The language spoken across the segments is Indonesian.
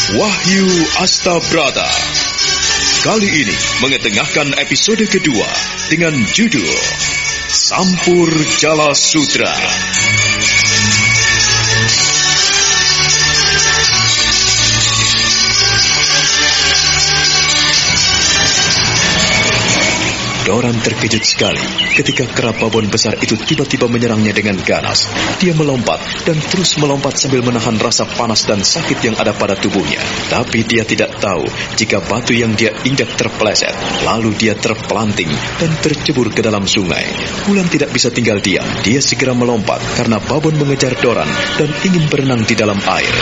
Wahyu Astabrata. Kali ini mengetengahkan episode kedua dengan judul Sampur Jala Sutra. Doran terkejut sekali ketika kera babon besar itu tiba-tiba menyerangnya dengan ganas. Dia melompat dan terus melompat sambil menahan rasa panas dan sakit yang ada pada tubuhnya. Tapi dia tidak tahu jika batu yang dia injak terpeleset. Lalu dia terpelanting dan tercebur ke dalam sungai. Wulan tidak bisa tinggal diam. Dia segera melompat karena babon mengejar Doran dan ingin berenang di dalam air.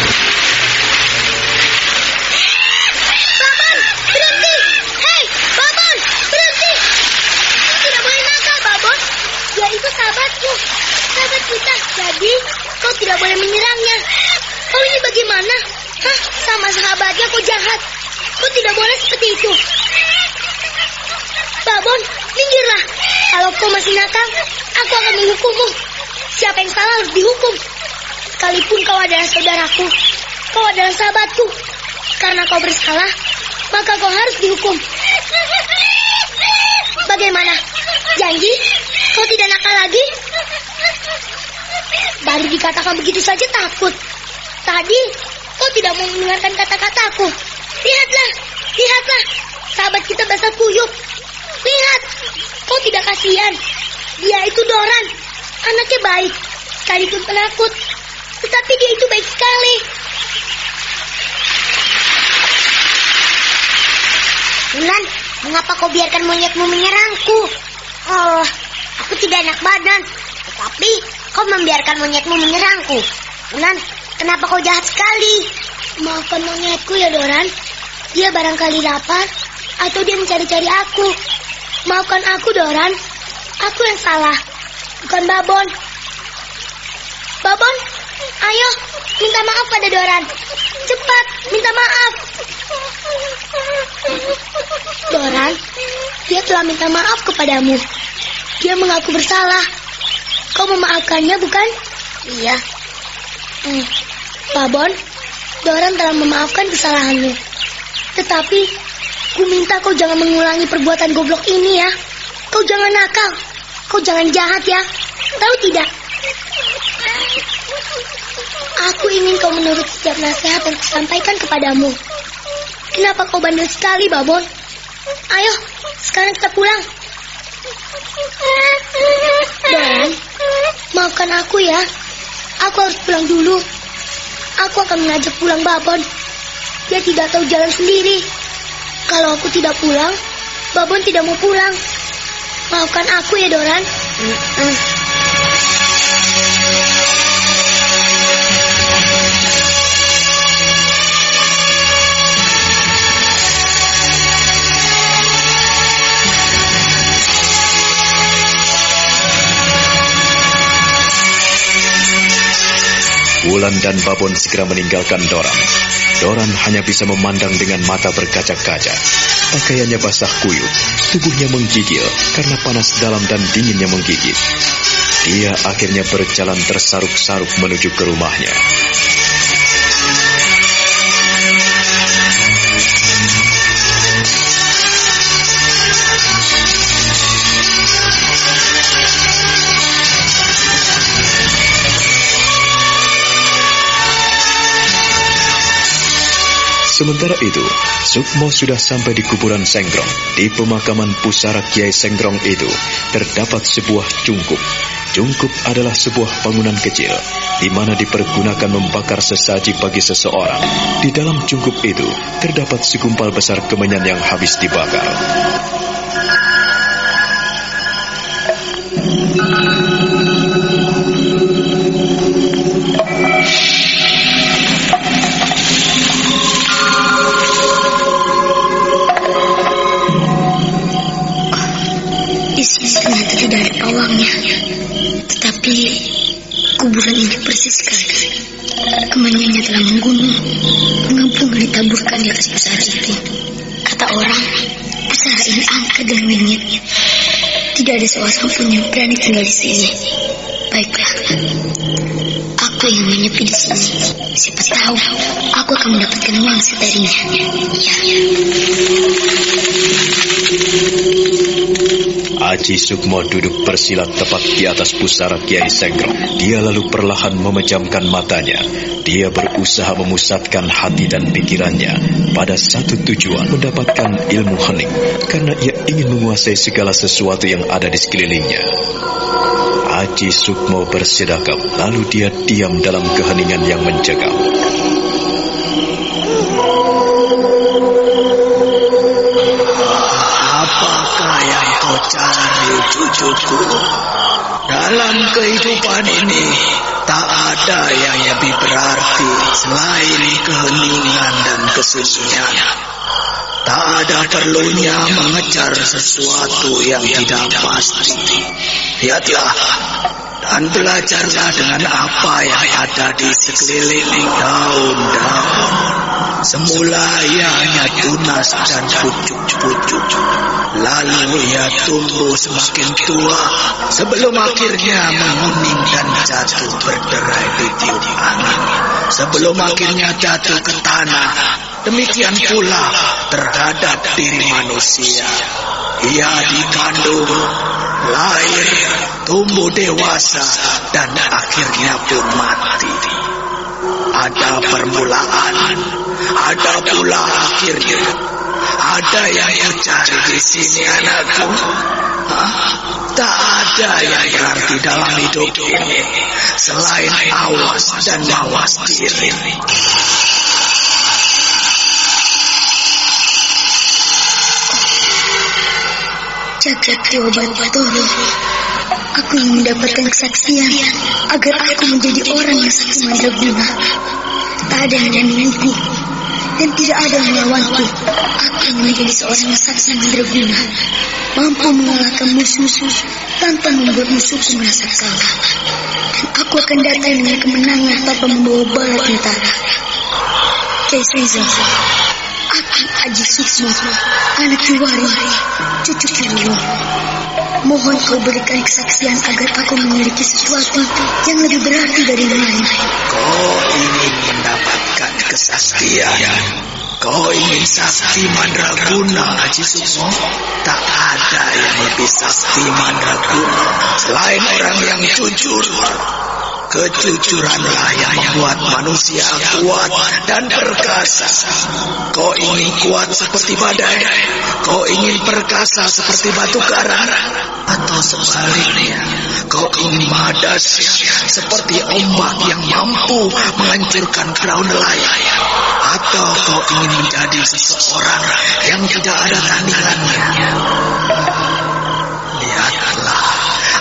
Jadi, kau tidak boleh menyerangnya. Kau ini bagaimana? Sama sahabatnya kau jahat. Kau tidak boleh seperti itu. Babon, minggirlah. Kalau kau masih nakal, aku akan menghukummu. Siapa yang salah harus dihukum. Sekalipun kau adalah saudaraku, kau adalah sahabatku. Karena kau bersalah, maka kau harus dihukum. Bagaimana? Janji? Kau tidak nakal lagi? Baru dikatakan begitu saja takut. Tadi kau tidak mau mendengarkan kata-kataku. Lihatlah, sahabat kita basah kuyup. Lihat, kau tidak kasihan. Dia itu Doran, anaknya baik, sekalipun penakut. Tetapi dia itu baik sekali. Wulan, mengapa kau biarkan monyetmu menyerangku? Oh, aku tidak enak badan. Tetapi kau membiarkan monyetmu menyerangku. Wulan, kenapa kau jahat sekali? Maafkan monyetku ya, Doran. Dia barangkali lapar atau dia mencari-cari aku. Maafkan aku, Doran. Aku yang salah, bukan Babon. Babon, ayo minta maaf pada Doran. Cepat, minta maaf. Doran, dia telah minta maaf kepadamu. Dia mengaku bersalah. Kau memaafkannya, bukan? Iya. Babon, Doran telah memaafkan kesalahanmu. Tetapi, ku minta kau jangan mengulangi perbuatan goblok ini ya. Kau jangan nakal. Kau jangan jahat ya. Tahu tidak? Aku ingin kau menurut setiap nasihat yang kusampaikan kepadamu. Kenapa kau bandel sekali, Babon? Ayo, sekarang kita pulang. Doran, maafkan aku ya. Aku harus pulang dulu. Aku akan mengajak pulang Babon. Dia tidak tahu jalan sendiri. Kalau aku tidak pulang, Babon tidak mau pulang. Maafkan aku ya, Doran. Wulan dan Babon segera meninggalkan Doran. Doran hanya bisa memandang dengan mata berkaca-kaca. Pakaiannya basah kuyup, tubuhnya menggigil karena panas dalam dan dinginnya menggigit. Dia akhirnya berjalan tersaruk-saruk menuju ke rumahnya. Sementara itu, Sukmo sudah sampai di kuburan Senggrong. Di pemakaman pusara Kiai Senggrong itu, terdapat sebuah cungkup. Cungkup adalah sebuah bangunan kecil, di mana dipergunakan membakar sesaji bagi seseorang. Di dalam cungkup itu, terdapat segumpal besar kemenyan yang habis dibakar. Ternyata tidak ada pawangnya. Tetapi kuburan ini persis sekali. Kemenyannya telah menggunung, mengepung ditaburkan di atas pusara itu. Kata orang, pusara ini angker dan winyet. Tidak ada seorang pun yang berani tinggal di sini. Baiklah, aku Aku yang menyepi di sini. Siapa tahu aku akan mendapatkan wangsit darinya. Aji Sukmo duduk bersilat tepat di atas pusara Kiai Sengkro. Dia lalu perlahan memejamkan matanya. Dia berusaha memusatkan hati dan pikirannya pada satu tujuan, mendapatkan ilmu hening, karena ia ingin menguasai segala sesuatu yang ada di sekelilingnya. Aji Sukmo bersedekap, lalu dia diam dalam keheningan yang mencekam. Apakah yang kau cari, cucuku? Dalam kehidupan ini tak ada yang lebih berarti selain keheningan dan kesunyian. Tak ada perlunya mengejar sesuatu yang tidak pasti. Lihatlah dan belajarlah dengan apa yang ada di sekeliling daun-daun. Semula ia hanya tunas dan pucuk-pucuk. Lalu ia tumbuh semakin tua sebelum akhirnya menguning dan jatuh berderai di tiup angin. Sebelum akhirnya jatuh ke tanah. Demikian pula terhadap diri manusia. Ia dikandung, lahir, tumbuh dewasa, dan akhirnya pun mati. Ada permulaan, ada pula akhirnya. Ada yang kau cari di sini, anakku? Tak ada yang berarti dalam hidup ini selain awas dan mawas diri. Jagat Dewa Batara, aku ingin mendapatkan kesaksian agar aku menjadi orang yang sakti mandraguna. Tak ada yang menandingiku dan tidak ada yang melawanku. Aku ingin menjadi seorang yang sakti mandraguna, mampu mengalahkan musuh tanpa membuat musuhku merasa kalah. Dan aku akan datang dengan kemenangan tanpa membawa bala tentara. Kiai Sengkro, aku Aji Sukmo, anak Kiwari, cucu Kiwari. Mohon kau berikan kesaksian agar aku memiliki sesuatu yang lebih berarti dari yang lain. Kau ingin mendapatkan kesaksian? Kau ingin sakti mandraguna, Aji Sukmo? Tak ada yang lebih sakti mandraguna selain orang yang jujur. Kejujuranlah yang membuat manusia kuat dan perkasa. Kau ingin kuat seperti badai? Kau ingin perkasa seperti batu karang? Atau sebaliknya, kau ingin madas seperti ombak yang mampu menghancurkan perahu nelayan? Atau kau ingin menjadi seseorang yang tidak ada tandingannya? Lihatlah,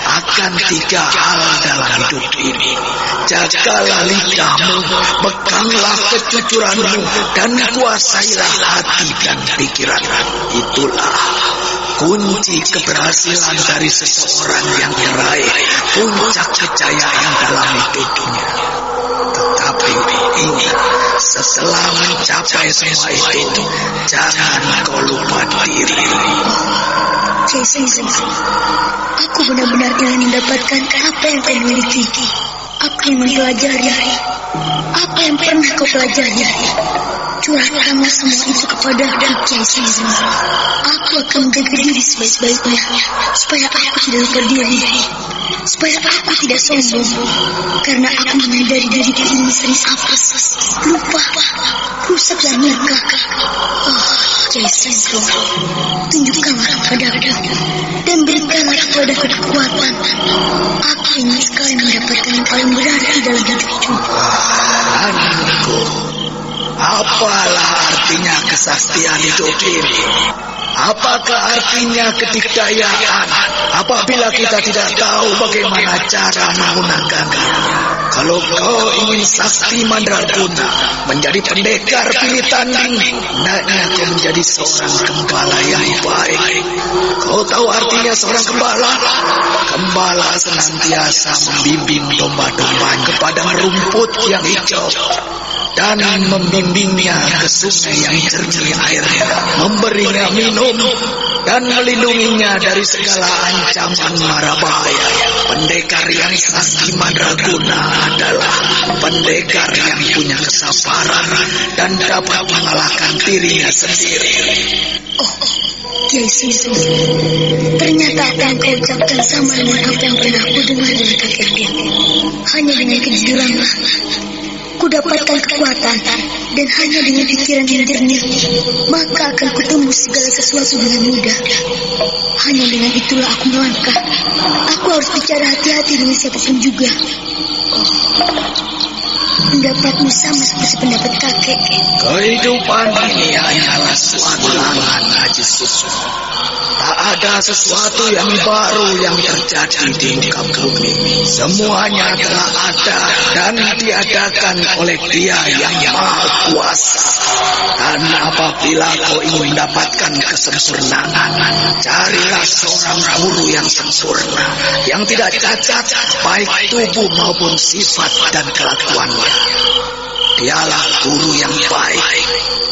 akan tiga hal dalam hidup ini. Jagalah lidahmu, peganglah kejujuranmu, dan kuasailah hati dan pikiran. Itulah kunci keberhasilan dari seseorang yang meraih puncak kejayaan dalam hidupnya. Tetapi ingat, setelah mencapai semua itu, jangan kau lupa diri. Kiai Sengkro, aku benar-benar ingin mendapatkan apa yang kau miliki. Aku ingin mempelajari apa yang pernah kau pelajari. Curahkanlah semua itu kepada Kiai Sengkro. Aku akan menjaga diri sebaik-baiknya, supaya aku tidak lupa diri, supaya aku tidak sombong, karena aku menyadari diriku ini sering apes, lupa, rusak dan murka. Kiai Sengkro, tunjukkanlah kepadaku dan berikanlah kepadaku kekuatan. Aku ingin sekali mendapatkan yang paling berarti dalam hidupku. Anakku, apalah artinya kesaktian hidup ini? Apakah artinya kedikdayaan apabila kita tidak tahu bagaimana cara menggunakannya? Kalau kau ingin sakti mandraguna, menjadi pendekar pilih tanding, hendaknya kau menjadi seorang gembala yang baik. Kau tahu artinya seorang gembala? Gembala senantiasa membimbing domba-dombanya ke padang rumput yang hijau. dan membimbingnya ke sungai yang jernih airnya, memberinya minum dan melindunginya dari segala ancaman mara bahaya. Pendekar yang sakti mandraguna adalah pendekar yang punya kesabaran dan dapat mengalahkan dirinya sendiri. Kiai Sisu, ternyata apa yang kau ucapkan sama dengan apa yang pernah aku dengar dari kakekku. Hanya dengan kejujuranlah ku dapatkan kekuatan, dan hanya dengan pikiran yang jernih maka akan kutembus segala sesuatu dengan mudah. Hanya dengan itulah aku melangkah. Aku harus bicara hati-hati dengan siapapun juga. Pendapatmu sama seperti pendapat kakek. Kehidupan ini hanyalah suatu langan, Haji Susu. Tak ada sesuatu yang baru yang terjadi di muka bumi. Semuanya telah ada dan diadakan oleh Dia yang Maha Kuasa. Dan apabila kau ingin mendapatkan kesempurnaan, carilah seorang guru yang sempurna, yang tidak cacat baik tubuh maupun sifat dan kelakuannya. Dialah guru yang baik.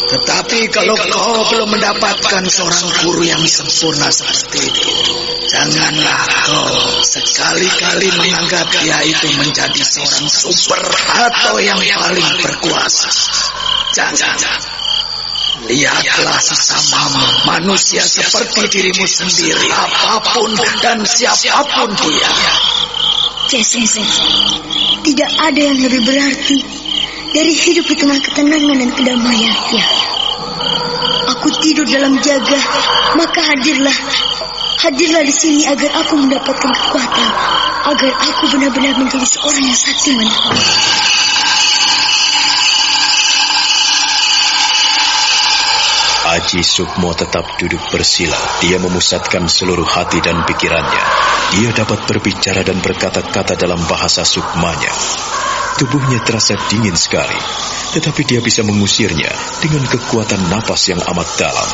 Tetapi kalau kau belum mendapatkan seorang guru yang sempurna seperti itu, janganlah kau sekali-kali menganggap dia itu menjadi seorang super atau yang paling berkuasa. Jangan. Lihatlah sesamamu, manusia seperti dirimu sendiri, apapun dan siapapun dia. Jesse, tidak ada yang lebih berarti dari hidup di tengah ketenangan dan kedamaian. Ya, aku tidur dalam jaga, maka hadirlah di sini agar aku mendapatkan kekuatan, agar aku benar-benar menjadi seorang yang sakti mandraguna. Haji Sukmo tetap duduk bersila. Dia memusatkan seluruh hati dan pikirannya. Dia dapat berbicara dan berkata-kata dalam bahasa Sukmanya. Tubuhnya terasa dingin sekali, tetapi dia bisa mengusirnya dengan kekuatan napas yang amat dalam.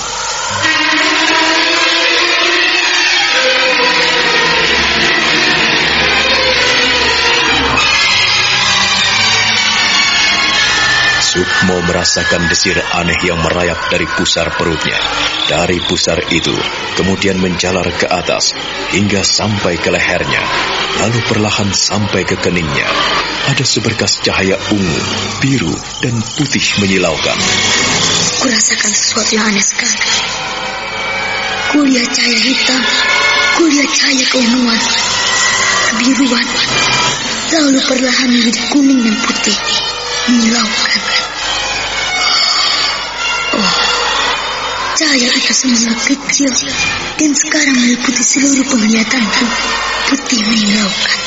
Sukmo merasakan desir aneh yang merayap dari pusar perutnya. Dari pusar itu, kemudian menjalar ke atas, hingga sampai ke lehernya. Lalu perlahan sampai ke keningnya. Ada seberkas cahaya ungu, biru, dan putih menyilaukan. Kurasakan sesuatu yang aneh sekali. Kulihat cahaya hitam, kulihat cahaya keunguan, kebiruan, lalu perlahan menjadi kuning dan putih, menyilaukan. Cahaya itu semula kecil dan sekarang meliputi seluruh penglihatanku, putih menyilaukan.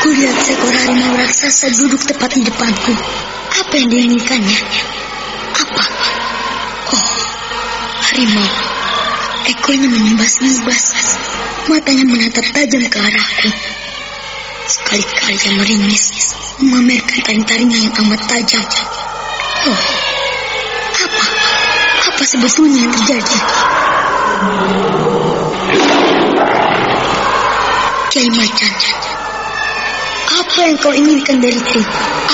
Kulihat seekor harimau raksasa duduk tepat di depanku. Apa yang diinginkannya? Apa? Oh, harimau. Ekornya menibas-nibas, matanya menatap tajam ke arahku. Sekali-kali dia meringis, memamerkan taring-taringnya yang amat tajam. Oh, apa sebetulnya yang terjadi? Kiai Macan, apa yang kau inginkan dariku?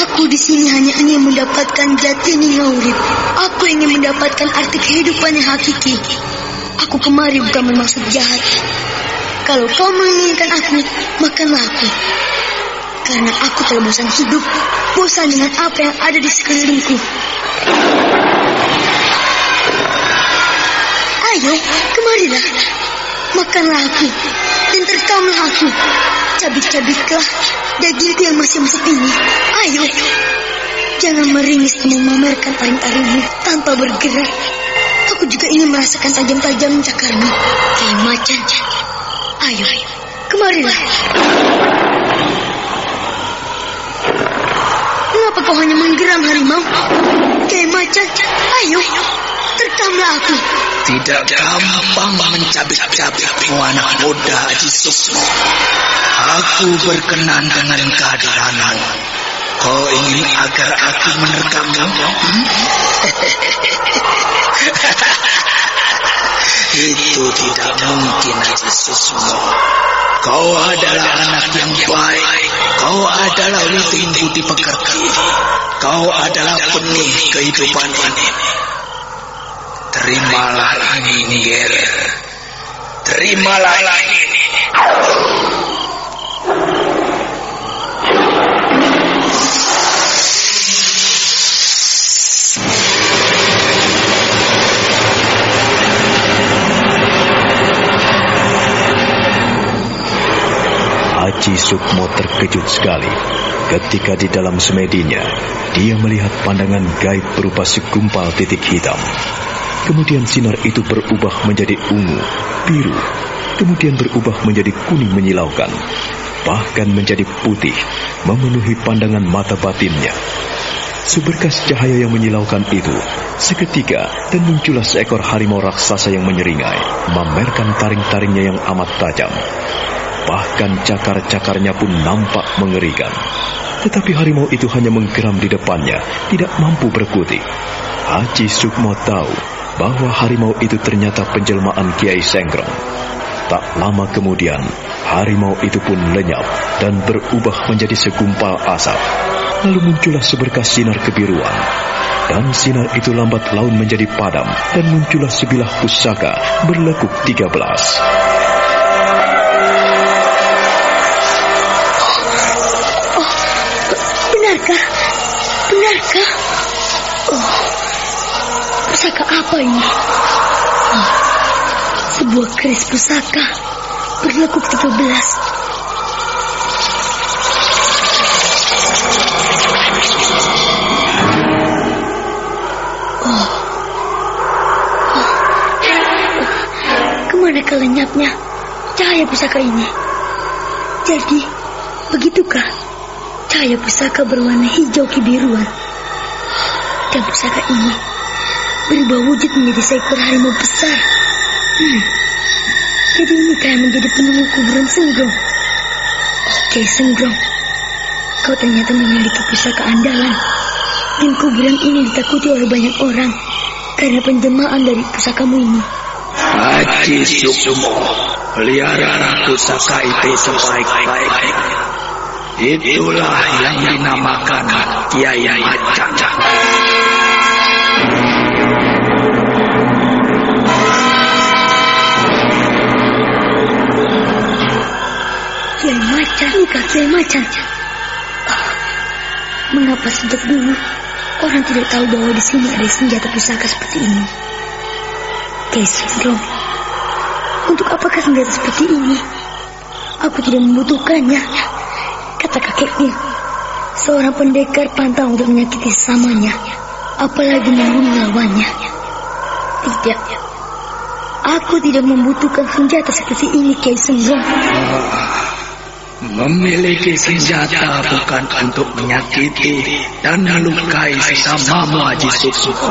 Aku di sini hanya ingin mendapatkan jati ningaurit. Aku ingin mendapatkan arti kehidupan yang hakiki. Aku kemari bukan bermaksud jahat. Kalau kau menginginkan aku, makanlah aku. Karena aku telah bosan hidup, bosan dengan apa yang ada di sekelilingku. Ayo, kemarilah. Makanlah aku, dan terkamlah aku. Cabik-cabiklah dagingku yang masih empuk ini. Ayo, jangan meringis dan memamerkan taring-taringmu tanpa bergerak. Aku juga ingin merasakan tajam-tajam cakarmu. Kiai Macan, ayo, kemarilah. Mengapa kau hanya menggeram, harimau? Kiai Macan, ayo, terkamlah aku. Tidak gampang mencabik-cabikmu, anak muda Haji Sukmo. Aku berkenan dengan kehadiranmu. Kau ingin agar aku menerkammu? Itu tidak mungkin, Haji Sukmo. Kau adalah anak yang baik. Kau adalah witing budi pekerti. Kau adalah benih kehidupan ini. Terimalah ini, Nger. Terimalah ini. Haji Sukmo terkejut sekali ketika di dalam semedinya dia melihat pandangan gaib berupa segumpal titik hitam. Kemudian sinar itu berubah menjadi ungu, biru, kemudian berubah menjadi kuning menyilaukan, bahkan menjadi putih, memenuhi pandangan mata batinnya. Seberkas cahaya yang menyilaukan itu seketika dan muncullah seekor harimau raksasa yang menyeringai, memamerkan taring-taringnya yang amat tajam. Bahkan cakar-cakarnya pun nampak mengerikan. Tetapi harimau itu hanya menggeram di depannya, tidak mampu berkutik. Haji Sukmo tahu bahwa harimau itu ternyata penjelmaan Kiai Senggrong. Tak lama kemudian, harimau itu pun lenyap dan berubah menjadi segumpal asap. Lalu muncullah seberkas sinar kebiruan. Dan sinar itu lambat laun menjadi padam dan muncullah sebilah pusaka berlekuk 13. Benarkah? Oh, pusaka apa ini? Oh, sebuah keris pusaka berlekuk 13. Kemana lenyapnya cahaya pusaka ini? Jadi, begitukah? Cahaya pusaka berwarna hijau kebiruan. Dan pusaka ini berubah wujud menjadi seekor harimau besar. Jadi ini kayak menjadi penunggu kuburan Senggrong. Oke, Senggrong, kau ternyata memiliki pusaka andalan. Dan kuburan ini ditakuti oleh banyak orang karena penjelmaan dari pusakamu ini. Haji Sukmo, pelihara pusaka itu sebaik-baiknya. Itulah yang dinamakan Kiai Macan. Kiai Macan, nikah Kiai Macan. Mengapa sejak dulu orang tidak tahu bahwa di sini ada senjata pusaka seperti ini? Kiai Senggrong, untuk apakah senjata seperti ini? Aku tidak membutuhkannya. Kata kakeknya, seorang pendekar pantang untuk menyakiti sesamanya, apalagi membunuh lawannya. Tidak, aku tidak membutuhkan senjata seperti ini, Kiai Senggrong. Memiliki senjata bukan untuk menyakiti dan melukai sesamamu, Haji Sukmo.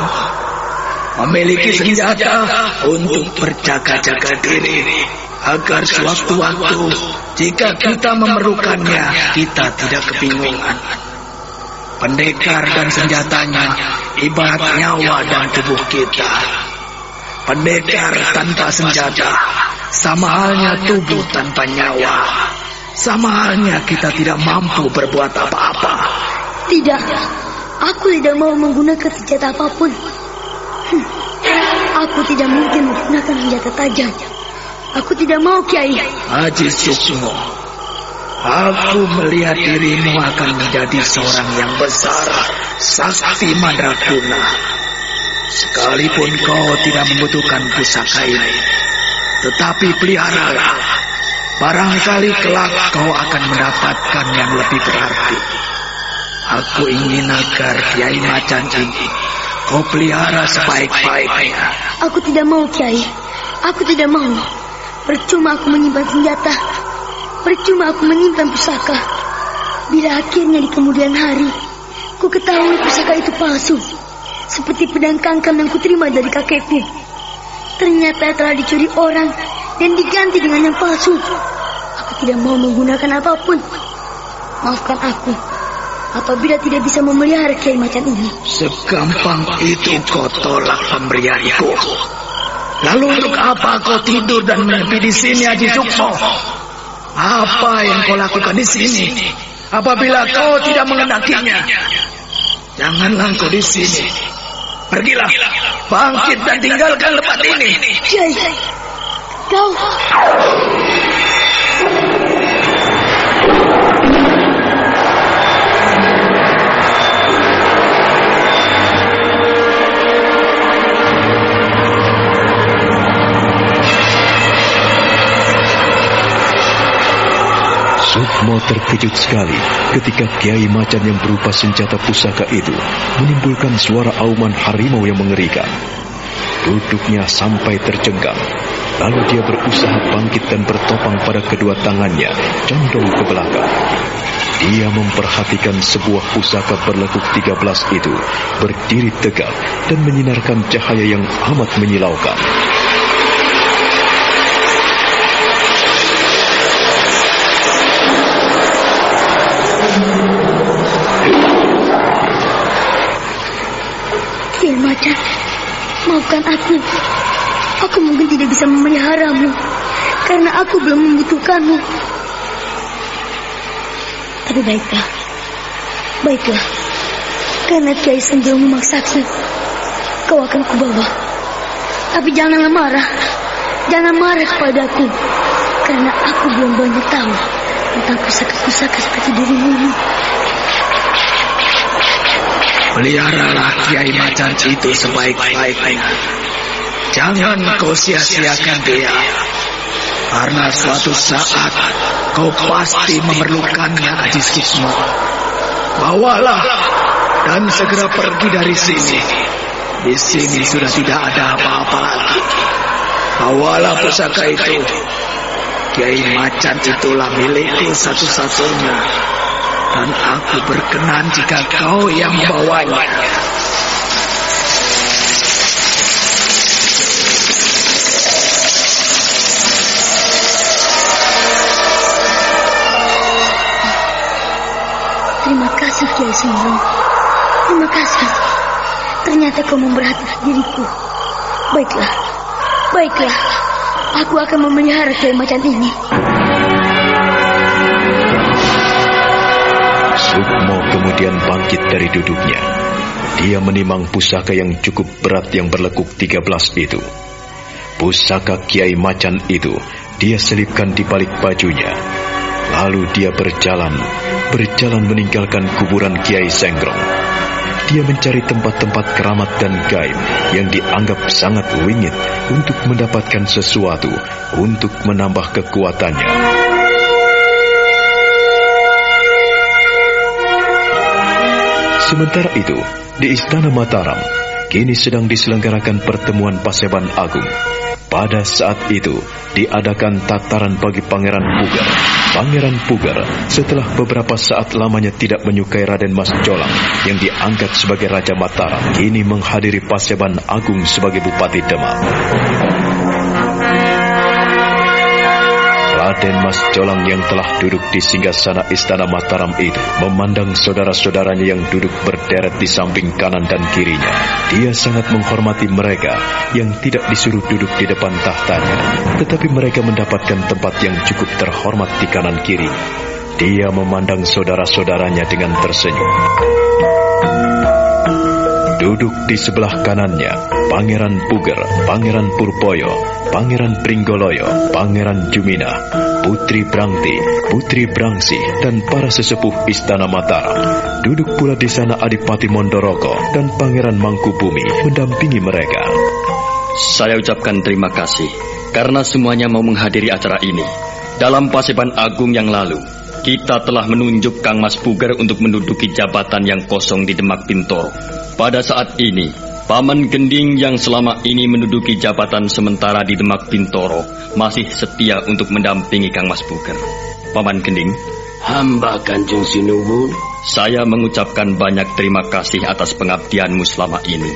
Memiliki senjata untuk berjaga-jaga diri, agar sewaktu-waktu jika kita memerlukannya, kita tidak kebingungan. Pendekar dan senjatanya ibarat nyawa dan tubuh kita. Pendekar tanpa senjata sama halnya tubuh tanpa nyawa. Sama halnya kita tidak mampu berbuat apa-apa. Tidak, aku tidak mau menggunakan senjata apapun. Aku tidak mungkin menggunakan senjata tajam. Aku tidak mau, Kiai. Haji Sukmo, aku melihat dirimu akan menjadi seorang yang besar, sakti mandraguna. Sekalipun kau tidak membutuhkan pusaka ini, tetapi peliharalah. Barangkali kelak kau akan mendapatkan yang lebih berarti. Aku ingin agar Kiai Macan ini kau pelihara sebaik-baiknya. Aku tidak mau, Kiai. Aku tidak mau. Percuma aku menyimpan senjata. Percuma aku menyimpan pusaka. Bila akhirnya di kemudian hari ku ketahui pusaka itu palsu, seperti pedang kangkam yang kuterima dari kakekku, ternyata telah dicuri orang dan diganti dengan yang palsu. Aku tidak mau menggunakan apapun. Maafkan aku apabila tidak bisa memelihara Kiai Macan ini. Segampang itu kau tolak pemberianku. Lalu untuk apa kau tidur dan menepi di sini, Haji Sukmo? Apa yang kau lakukan di sini? Apabila kau tidak mengenakinya, janganlah kau di sini. Pergilah, bangkit dan tinggalkan tempat ini. Kiai, kau... Sukmo terkejut sekali ketika Kiai Macan yang berupa senjata pusaka itu menimbulkan suara auman harimau yang mengerikan. Duduknya sampai tercengang, lalu dia berusaha bangkit dan bertopang pada kedua tangannya, condong ke belakang. Dia memperhatikan sebuah pusaka berlekuk 13 itu berdiri tegak dan menyinarkan cahaya yang amat menyilaukan. Kiai Macan, maafkan aku. Aku mungkin tidak bisa memeliharamu karena aku belum membutuhkanmu. Tapi baiklah, karena Kiai Senjong memaksaku, kau akan kubawa. Tapi jangan marah kepadaku, karena aku belum banyak tahu tentang pusaka-pusaka seperti dirimu ini. Peliharalah Kiai Macan itu sebaik-baiknya. Jangan kau sia-siakan dia, karena suatu saat kau pasti memerlukannya, Aji Sukmo. Bawalah dan segera pergi dari sini. Di sini sudah tidak ada apa-apa lagi. Bawalah pusaka itu. Kiai Macan itulah milikku satu-satunya, dan aku berkenan jika kau yang membawanya. Terima kasih Kiai Senjong. Terima kasih. Ternyata kau memperhatikan diriku. Baiklah. Aku akan memelihara Kiai Macan ini. Sukmo kemudian bangkit dari duduknya. Dia menimang pusaka yang cukup berat yang berlekuk 13 itu. Pusaka Kiai Macan itu dia selipkan di balik bajunya. Lalu dia berjalan meninggalkan kuburan Kiai Sengrong. Dia mencari tempat-tempat keramat dan gaib yang dianggap sangat wingit untuk mendapatkan sesuatu untuk menambah kekuatannya. Sementara itu, di Istana Mataram, kini sedang diselenggarakan pertemuan Paseban Agung. Pada saat itu, diadakan tataran bagi Pangeran Puger. Pangeran Puger, setelah beberapa saat lamanya tidak menyukai Raden Mas Jolang yang diangkat sebagai Raja Mataram, kini menghadiri Paseban Agung sebagai Bupati Demak. Raden Mas Jolang yang telah duduk di singgasana Istana Mataram itu memandang saudara-saudaranya yang duduk berderet di samping kanan dan kirinya. Dia sangat menghormati mereka yang tidak disuruh duduk di depan tahtanya, tetapi mereka mendapatkan tempat yang cukup terhormat di kanan kiri. Dia memandang saudara-saudaranya dengan tersenyum. Duduk di sebelah kanannya, Pangeran Puger, Pangeran Purboyo, Pangeran Pringgoloyo, Pangeran Jumina, Putri Brangti, Putri Brangsi, dan para sesepuh Istana Mataram. Duduk pula di sana Adipati Mondoroko dan Pangeran Mangkubumi mendampingi mereka. Saya ucapkan terima kasih karena semuanya mau menghadiri acara ini. Dalam Paseban Agung yang lalu, kita telah menunjuk Kang Mas Puger untuk menduduki jabatan yang kosong di Demak Bintoro. Pada saat ini, Paman Gending yang selama ini menduduki jabatan sementara di Demak Bintoro masih setia untuk mendampingi Kang Mas Puger. Paman Gending, hamba Kanjeng Sinuwun, saya mengucapkan banyak terima kasih atas pengabdianmu selama ini,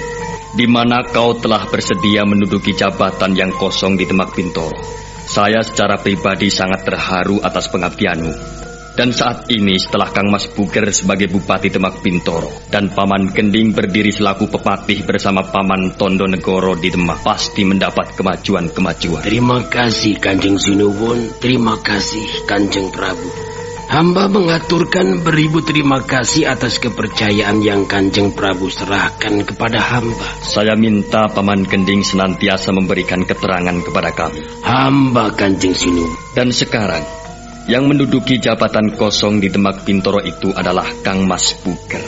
di mana kau telah bersedia menduduki jabatan yang kosong di Demak Bintoro. Saya secara pribadi sangat terharu atas pengabdianmu. Dan saat ini setelah Kang Mas Puger sebagai Bupati Demak Bintoro dan Paman Gending berdiri selaku pepatih bersama Paman Tondonegoro di Demak, pasti mendapat kemajuan-kemajuan. Terima kasih Kanjeng Sinuwun, terima kasih Kanjeng Prabu. Hamba mengaturkan beribu terima kasih atas kepercayaan yang Kanjeng Prabu serahkan kepada hamba. Saya minta Paman Gending senantiasa memberikan keterangan kepada kami. Hamba Kanjeng Sinuwun. Dan sekarang yang menduduki jabatan kosong di Demak Bintoro itu adalah Kang Mas Puger.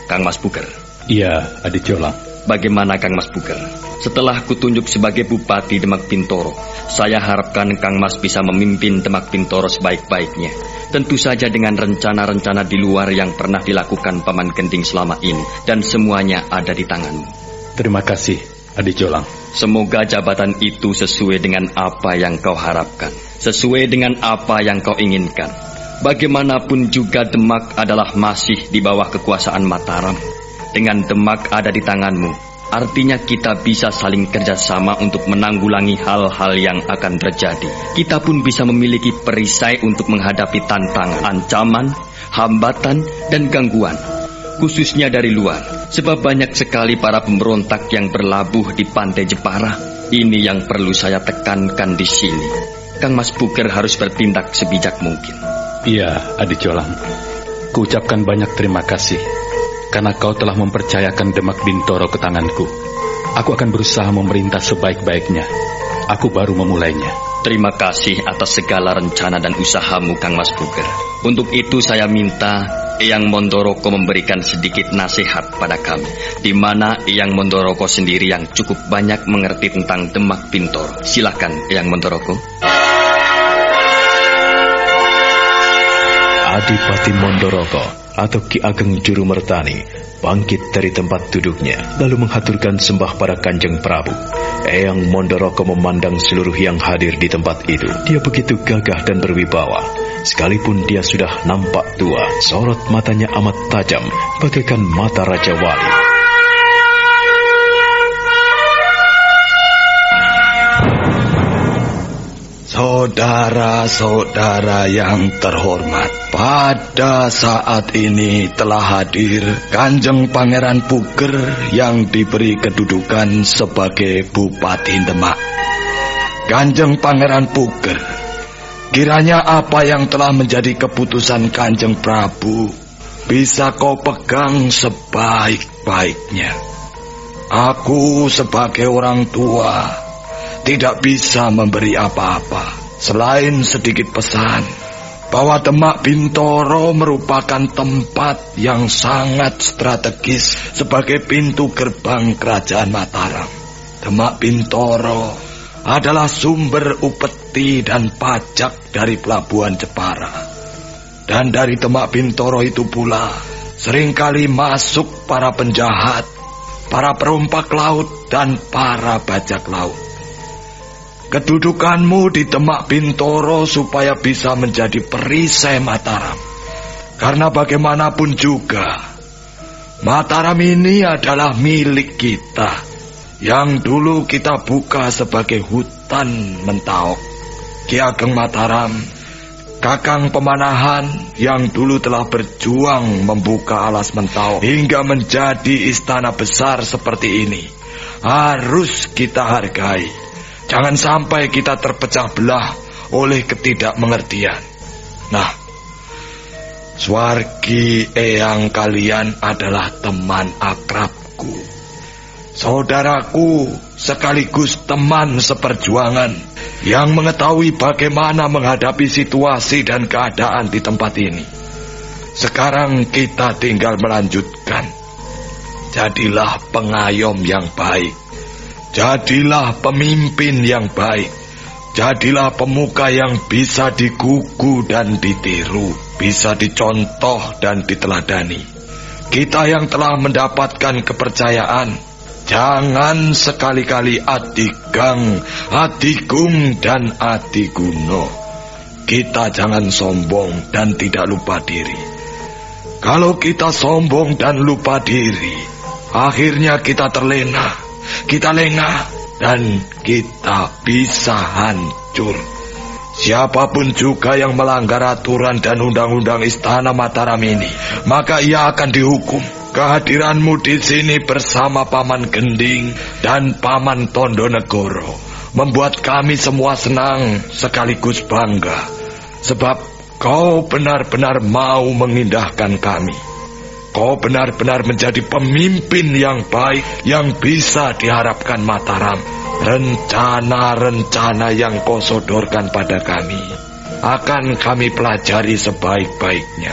Kang Mas Puger. Iya, Adik Jolang. Bagaimana Kang Mas Puger? Setelah kutunjuk sebagai Bupati Demak Bintoro, saya harapkan Kang Mas bisa memimpin Demak Bintoro sebaik-baiknya. Tentu saja dengan rencana-rencana di luar yang pernah dilakukan Paman Gending selama ini. Dan semuanya ada di tanganmu. Terima kasih, Adik Jolang. Semoga jabatan itu sesuai dengan apa yang kau harapkan, sesuai dengan apa yang kau inginkan. Bagaimanapun juga Demak adalah masih di bawah kekuasaan Mataram. Dengan Demak ada di tanganmu, artinya kita bisa saling kerjasama untuk menanggulangi hal-hal yang akan terjadi. Kita pun bisa memiliki perisai untuk menghadapi tantangan, ancaman, hambatan, dan gangguan, khususnya dari luar. Sebab banyak sekali para pemberontak yang berlabuh di pantai Jepara. Ini yang perlu saya tekankan di sini. Kang Mas Puger harus bertindak sebijak mungkin. Iya, Adik Jolang. Kuucapkan banyak terima kasih karena kau telah mempercayakan Demak Bintoro ke tanganku. Aku akan berusaha memerintah sebaik-baiknya. Aku baru memulainya. Terima kasih atas segala rencana dan usahamu, Kang Mas Puger. Untuk itu saya minta Eyang Mondoroko memberikan sedikit nasihat pada kami, di mana Eyang Mondoroko sendiri yang cukup banyak mengerti tentang Demak Bintoro. Silakan, Eyang Mondoroko. Adipati Mondoroko atau Ki Ageng Juru Mertani bangkit dari tempat duduknya, lalu menghaturkan sembah pada Kanjeng Prabu. Eyang Mondoroko memandang seluruh yang hadir di tempat itu. Dia begitu gagah dan berwibawa. Sekalipun dia sudah nampak tua, sorot matanya amat tajam, bagaikan mata Raja Wali. Saudara-saudara yang terhormat, pada saat ini telah hadir Kanjeng Pangeran Puger yang diberi kedudukan sebagai Bupati Demak. Kanjeng Pangeran Puger, kiranya apa yang telah menjadi keputusan Kanjeng Prabu bisa kau pegang sebaik-baiknya. Aku sebagai orang tua tidak bisa memberi apa-apa selain sedikit pesan bahwa Demak Bintoro merupakan tempat yang sangat strategis sebagai pintu gerbang kerajaan Mataram. Demak Bintoro adalah sumber upeti dan pajak dari pelabuhan Jepara. Dan dari Demak Bintoro itu pula seringkali masuk para penjahat, para perompak laut, dan para bajak laut. Kedudukanmu di Demak Bintoro supaya bisa menjadi perisai Mataram. Karena bagaimanapun juga, Mataram ini adalah milik kita, yang dulu kita buka sebagai hutan Mentaok. Ki Ageng Mataram, Kakang Pemanahan yang dulu telah berjuang membuka alas Mentaok hingga menjadi istana besar seperti ini, harus kita hargai. Jangan sampai kita terpecah belah oleh ketidakmengertian. Nah, Swargi Eyang kalian adalah teman akrabku, saudaraku sekaligus teman seperjuangan yang mengetahui bagaimana menghadapi situasi dan keadaan di tempat ini. Sekarang kita tinggal melanjutkan. Jadilah pengayom yang baik. Jadilah pemimpin yang baik. Jadilah pemuka yang bisa digugu dan ditiru, bisa dicontoh dan diteladani. Kita yang telah mendapatkan kepercayaan, jangan sekali-kali adigang, adigung, dan adiguno. Kita jangan sombong dan tidak lupa diri. Kalau kita sombong dan lupa diri, akhirnya kita terlena. Kita lengah dan kita bisa hancur. Siapapun juga yang melanggar aturan dan undang-undang Istana Mataram ini, maka ia akan dihukum. Kehadiranmu di sini bersama Paman Gending dan Paman Tondonegoro membuat kami semua senang sekaligus bangga. Sebab kau benar-benar mau mengindahkan kami. Kau benar-benar menjadi pemimpin yang baik yang bisa diharapkan Mataram. Rencana-rencana yang kau sodorkan pada kami akan kami pelajari sebaik-baiknya.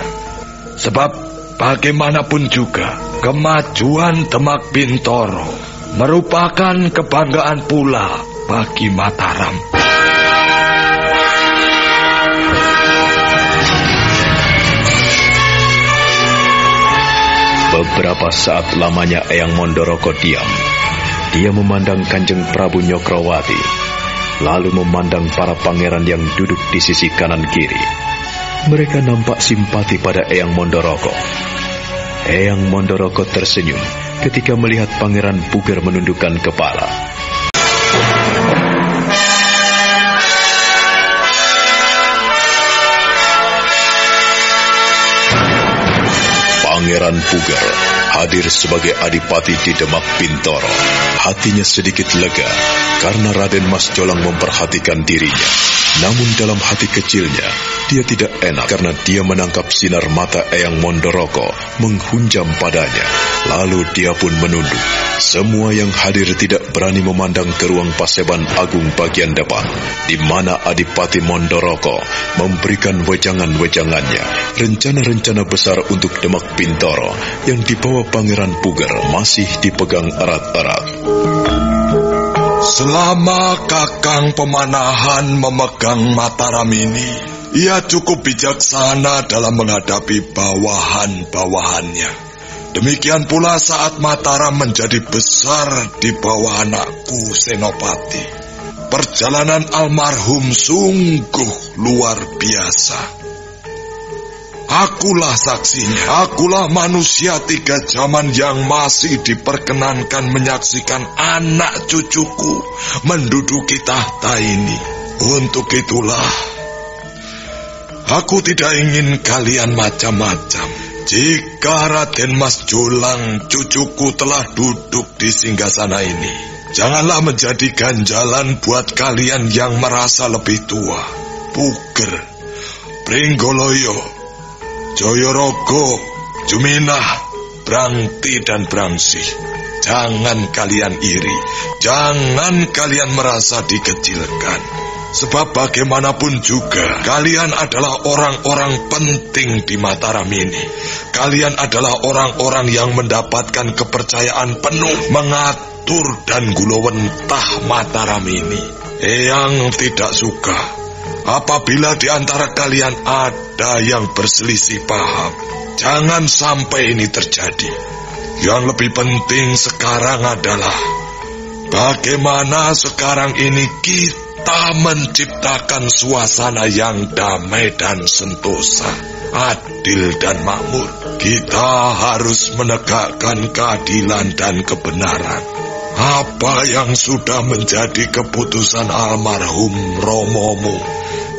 Sebab bagaimanapun juga kemajuan Demak Bintoro merupakan kebanggaan pula bagi Mataram. Beberapa saat lamanya Eyang Mondoroko diam. Dia memandang Kanjeng Prabu Nyokrowati, lalu memandang para pangeran yang duduk di sisi kanan kiri. Mereka nampak simpati pada Eyang Mondoroko. Eyang Mondoroko tersenyum ketika melihat Pangeran Puger menundukkan kepala. Pangeran Puger hadir sebagai adipati di Demak Bintoro. Hatinya sedikit lega karena Raden Mas Jolang memperhatikan dirinya. Namun dalam hati kecilnya, dia tidak enak karena dia menangkap sinar mata Eyang Mondoroko menghunjam padanya. Lalu dia pun menunduk. Semua yang hadir tidak berani memandang ke ruang Paseban Agung bagian depan, di mana Adipati Mondoroko memberikan wejangan-wejangannya, rencana-rencana besar untuk Demak Bintoro yang dibawa Pangeran Puger masih dipegang erat-erat. Selama Kakang Pemanahan memegang Mataram ini, ia cukup bijaksana dalam menghadapi bawahan-bawahannya. Demikian pula saat Mataram menjadi besar di bawah anakku Senopati. Perjalanan almarhum sungguh luar biasa. Akulah saksinya, akulah manusia 3 zaman yang masih diperkenankan menyaksikan anak cucuku menduduki tahta ini. Untuk itulah, aku tidak ingin kalian macam-macam. Jika Raden Mas Jolang cucuku telah duduk di singgasana ini, janganlah menjadi ganjalan buat kalian yang merasa lebih tua. Puger, Pringgoloyo, Joyorogo, Juminah, Brangti dan Brangsih. Jangan kalian iri, jangan kalian merasa dikecilkan. Sebab bagaimanapun juga, kalian adalah orang-orang penting di Mataram ini. Kalian adalah orang-orang yang mendapatkan kepercayaan penuh mengatur dan gulawentah Mataram ini. Eyang tidak suka apabila di antara kalian ada yang berselisih paham. Jangan sampai ini terjadi. Yang lebih penting sekarang adalah bagaimana sekarang ini kita menciptakan suasana yang damai dan sentosa, adil dan makmur. Kita harus menegakkan keadilan dan kebenaran. Apa yang sudah menjadi keputusan almarhum Romomu,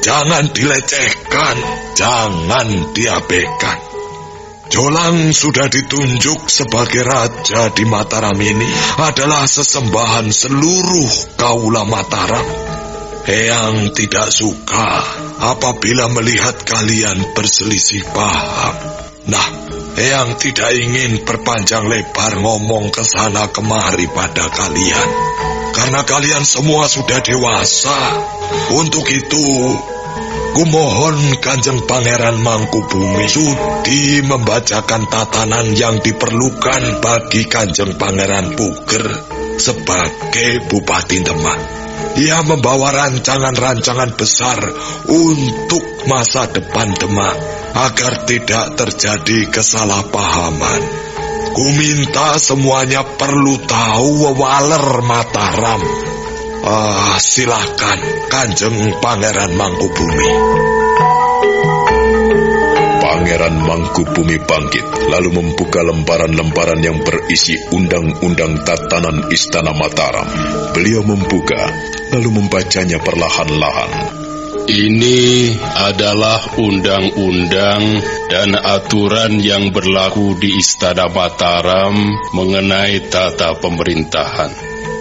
jangan dilecehkan, jangan diabaikan. Jolang sudah ditunjuk sebagai raja di Mataram ini adalah sesembahan seluruh kaula Mataram. Eyang tidak suka apabila melihat kalian berselisih paham. Nah, Eyang tidak ingin perpanjang lebar ngomong ke sana kemari pada kalian. Karena kalian semua sudah dewasa. Untuk itu, kumohon Kanjeng Pangeran Mangkubumi sudi membacakan tatanan yang diperlukan bagi Kanjeng Pangeran Puger sebagai Bupati Demak. Ia membawa rancangan-rancangan besar untuk masa depan Demak agar tidak terjadi kesalahpahaman. Ku minta semuanya perlu tahu wewaler Mataram. Silakan Kanjeng Pangeran Mangkubumi. Pangeran Mangkubumi bangkit, lalu membuka lembaran-lembaran yang berisi undang-undang tatanan Istana Mataram. Beliau membuka, lalu membacanya perlahan-lahan. Ini adalah undang-undang dan aturan yang berlaku di Istana Mataram mengenai tata pemerintahan.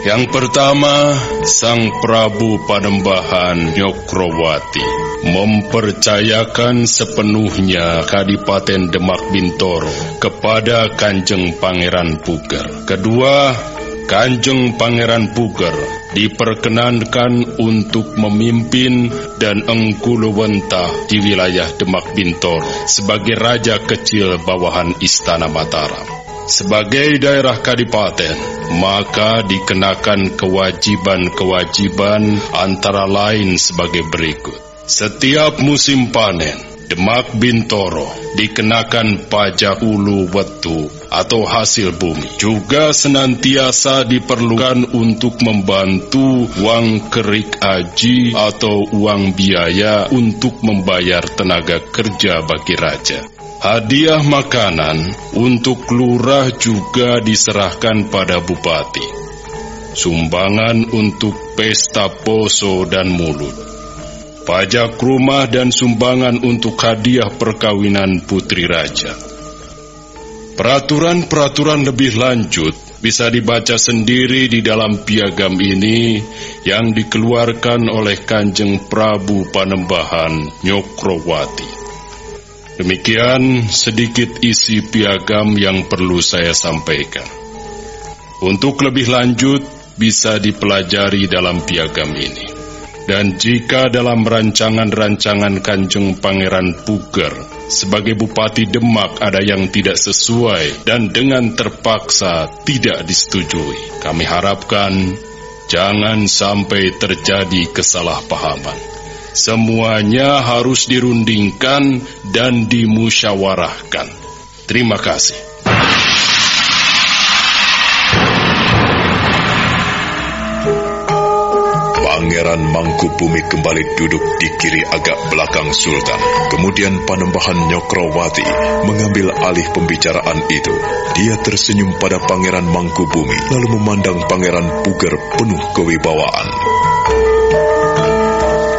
Yang pertama, Sang Prabu Panembahan Nyokrowati mempercayakan sepenuhnya Kadipaten Demak Bintoro kepada Kanjeng Pangeran Puger. Kedua, Kanjeng Pangeran Puger diperkenankan untuk memimpin dan Engkuluwentah di wilayah Demak Bintoro sebagai raja kecil bawahan Istana Mataram. Sebagai daerah kadipaten, maka dikenakan kewajiban-kewajiban antara lain sebagai berikut. Setiap musim panen, Demak Bintoro dikenakan pajak ulu wetu atau hasil bumi. Juga senantiasa diperlukan untuk membantu uang kerik aji atau uang biaya untuk membayar tenaga kerja bagi raja. Hadiah makanan untuk lurah juga diserahkan pada bupati. Sumbangan untuk pesta poso dan mulut. Pajak rumah dan sumbangan untuk hadiah perkawinan putri raja. Peraturan-peraturan lebih lanjut bisa dibaca sendiri di dalam piagam ini yang dikeluarkan oleh Kanjeng Prabu Panembahan Nyokrowati. Demikian sedikit isi piagam yang perlu saya sampaikan. Untuk lebih lanjut bisa dipelajari dalam piagam ini. Dan jika dalam rancangan-rancangan Kanjeng Pangeran Puger sebagai Bupati Demak ada yang tidak sesuai dan dengan terpaksa tidak disetujui, kami harapkan jangan sampai terjadi kesalahpahaman. Semuanya harus dirundingkan dan dimusyawarahkan. Terima kasih. Pangeran Mangkubumi kembali duduk di kiri agak belakang Sultan. Kemudian Panembahan Nyokrowati mengambil alih pembicaraan itu. Dia tersenyum pada Pangeran Mangkubumi lalu memandang Pangeran Puger penuh kewibawaan.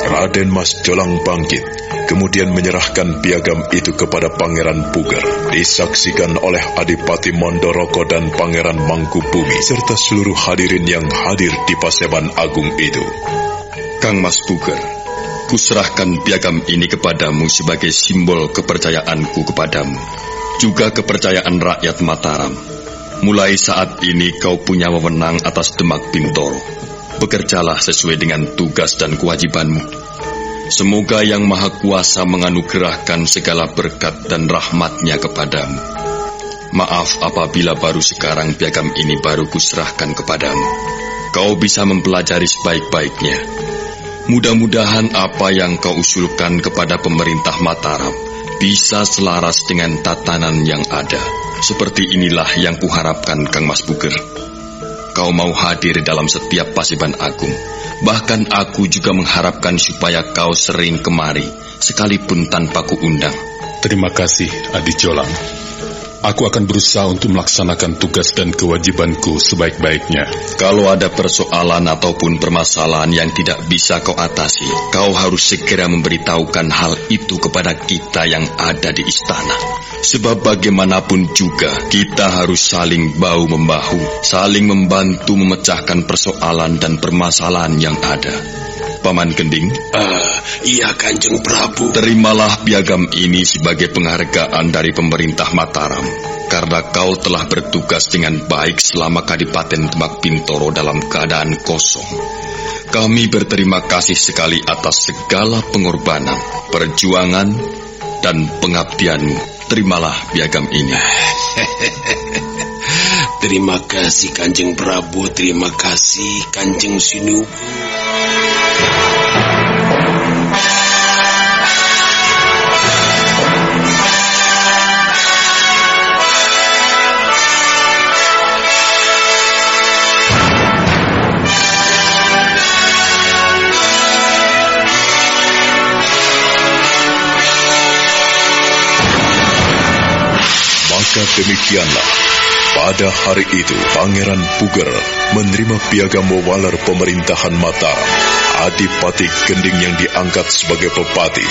Raden Mas Jolang bangkit, kemudian menyerahkan piagam itu kepada Pangeran Puger. Disaksikan oleh Adipati Mondoroko dan Pangeran Mangkubumi serta seluruh hadirin yang hadir di Paseban Agung itu. Kang Mas Puger, kuserahkan piagam ini kepadamu sebagai simbol kepercayaanku kepadamu, juga kepercayaan rakyat Mataram. Mulai saat ini kau punya wewenang atas Demak Bintoro. Bekerjalah sesuai dengan tugas dan kewajibanmu. Semoga Yang Maha Kuasa menganugerahkan segala berkat dan rahmat-Nya kepadamu. Maaf apabila baru sekarang piagam ini baru kuserahkan kepadamu. Kau bisa mempelajari sebaik-baiknya. Mudah-mudahan apa yang kau usulkan kepada pemerintah Mataram bisa selaras dengan tatanan yang ada. Seperti inilah yang kuharapkan, Kang Mas Puger. Kau mau hadir dalam setiap Paseban Agung. Bahkan aku juga mengharapkan supaya kau sering kemari, sekalipun tanpa kuundang. Terima kasih, Adi Jolang. Aku akan berusaha untuk melaksanakan tugas dan kewajibanku sebaik-baiknya. Kalau ada persoalan ataupun permasalahan yang tidak bisa kau atasi, kau harus segera memberitahukan hal itu kepada kita yang ada di istana. Sebab bagaimanapun juga, kita harus saling bahu-membahu, saling membantu memecahkan persoalan dan permasalahan yang ada. Paman Gending? Iya, Kanjeng Prabu. Terimalah piagam ini sebagai penghargaan dari pemerintah Mataram, karena kau telah bertugas dengan baik selama Kadipaten Demak Bintoro dalam keadaan kosong. Kami berterima kasih sekali atas segala pengorbanan, perjuangan, dan pengabdianmu. Terimalah piagam ini. Terima kasih, Kanjeng Prabu. Terima kasih, Kanjeng Sinuwun. Maka demikianlah, pada hari itu Pangeran Puger menerima piagam wewaler pemerintahan Mataram. Adipati Gending yang diangkat sebagai bupati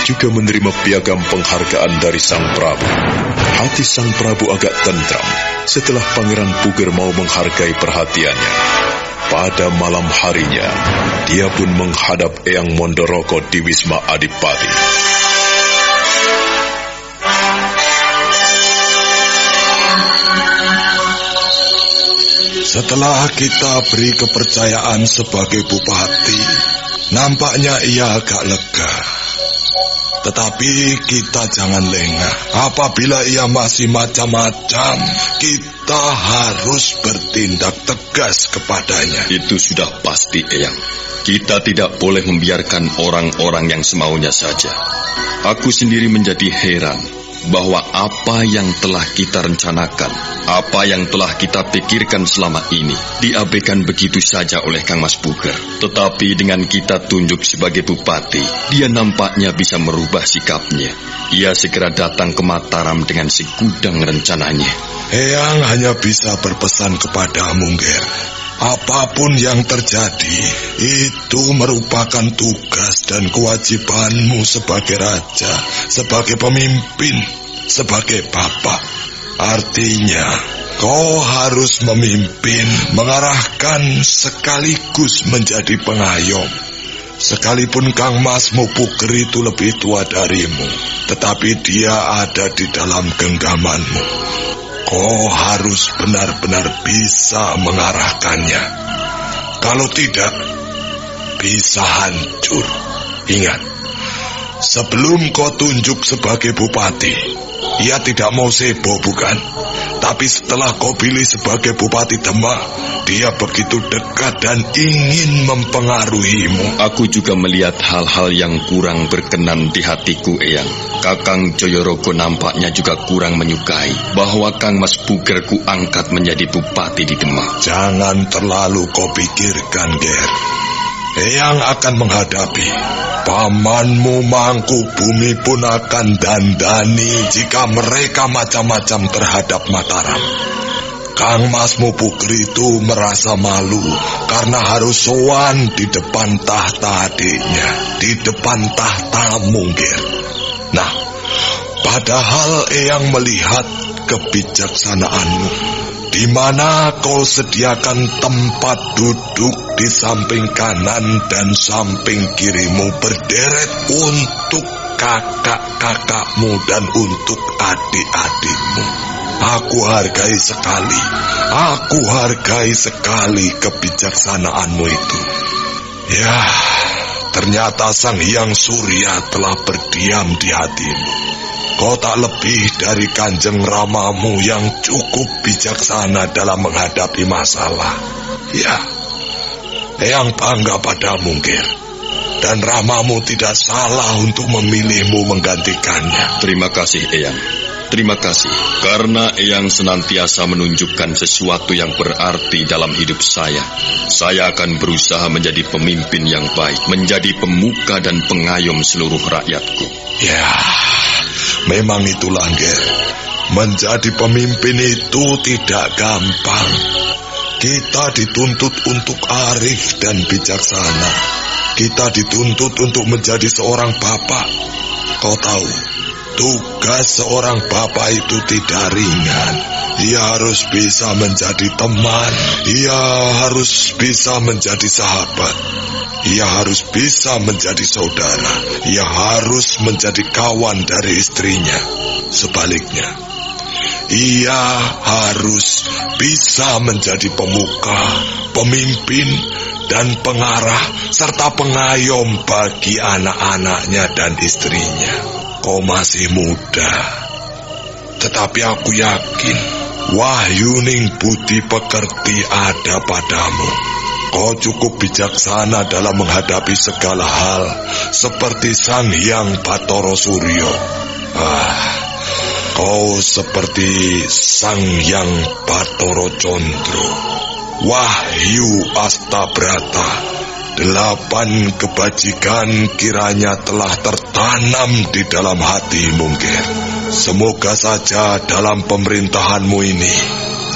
juga menerima piagam penghargaan dari Sang Prabu. Hati Sang Prabu agak tentram setelah Pangeran Puger mau menghargai perhatiannya. Pada malam harinya, dia pun menghadap Eyang Mondoroko di Wisma Adipati. Setelah kita beri kepercayaan sebagai bupati, nampaknya ia agak lega. Tetapi kita jangan lengah. Apabila ia masih macam-macam, kita harus bertindak tegas kepadanya. Itu sudah pasti, Eyang. Kita tidak boleh membiarkan orang-orang yang semaunya saja. Aku sendiri menjadi heran bahwa apa yang telah kita rencanakan, apa yang telah kita pikirkan selama ini, diabaikan begitu saja oleh Kang Mas Puger. Tetapi dengan kita tunjuk sebagai bupati, dia nampaknya bisa merubah sikapnya. Ia segera datang ke Mataram dengan segudang rencananya. Eyang hanya bisa berpesan kepadamu, Ger. Apapun yang terjadi, itu merupakan tugas dan kewajibanmu sebagai raja, sebagai pemimpin, sebagai bapak. Artinya, kau harus memimpin, mengarahkan sekaligus menjadi pengayom. Sekalipun Kang Mas Puger itu lebih tua darimu, tetapi dia ada di dalam genggamanmu. Kau harus benar-benar bisa mengarahkannya. Kalau tidak, bisa hancur. Ingat, sebelum kau tunjuk sebagai bupati, ia tidak mau sebo, bukan? Tapi setelah kau pilih sebagai Bupati Demak, dia begitu dekat dan ingin mempengaruhimu. Aku juga melihat hal-hal yang kurang berkenan di hatiku, Eyang. Kakang Joyorogo nampaknya juga kurang menyukai bahwa Kang Mas Puger ku angkat menjadi bupati di Demak. Jangan terlalu kau pikirkan, Ger. Eyang akan menghadapi. Pamanmu Mangku Bumi pun akan dandani jika mereka macam-macam terhadap Mataram. Kang Mas Puger itu merasa malu karena harus sowan di depan tahta adiknya, di depan tahtamu, Ger. Nah, padahal Eyang melihat kebijaksanaanmu, di mana kau sediakan tempat duduk di samping kanan dan samping kirimu berderet untuk kakak-kakakmu dan untuk adik-adikmu. Aku hargai sekali kebijaksanaanmu itu. Ya, ternyata Sang Hyang Surya telah berdiam di hatimu. Kau tak lebih dari Kanjeng Ramamu yang cukup bijaksana dalam menghadapi masalah. Ya, Eyang bangga padamu, Ger. Dan Ramamu tidak salah untuk memilihmu menggantikannya. Terima kasih, Eyang. Terima kasih, karena Eyang senantiasa menunjukkan sesuatu yang berarti dalam hidup saya. Saya akan berusaha menjadi pemimpin yang baik, menjadi pemuka dan pengayom seluruh rakyatku. Ya, memang itulah, Ger. Menjadi pemimpin itu tidak gampang. Kita dituntut untuk arif dan bijaksana. Kita dituntut untuk menjadi seorang bapak. Kau tahu, tugas seorang bapak itu tidak ringan. Ia harus bisa menjadi teman. Ia harus bisa menjadi sahabat. Ia harus bisa menjadi saudara. Ia harus menjadi kawan dari istrinya. Sebaliknya, ia harus bisa menjadi pemuka, pemimpin, dan pengarah, serta pengayom bagi anak-anaknya dan istrinya. Kau masih muda, tetapi aku yakin wahyuning budi pekerti ada padamu. Kau cukup bijaksana dalam menghadapi segala hal, seperti Sang Hyang Bathara Surya. Kau seperti Sang Hyang Bathara Condro, Wahyu Astabrata. 8 kebajikan kiranya telah tertanam di dalam hatimu, Ger. Semoga saja dalam pemerintahanmu ini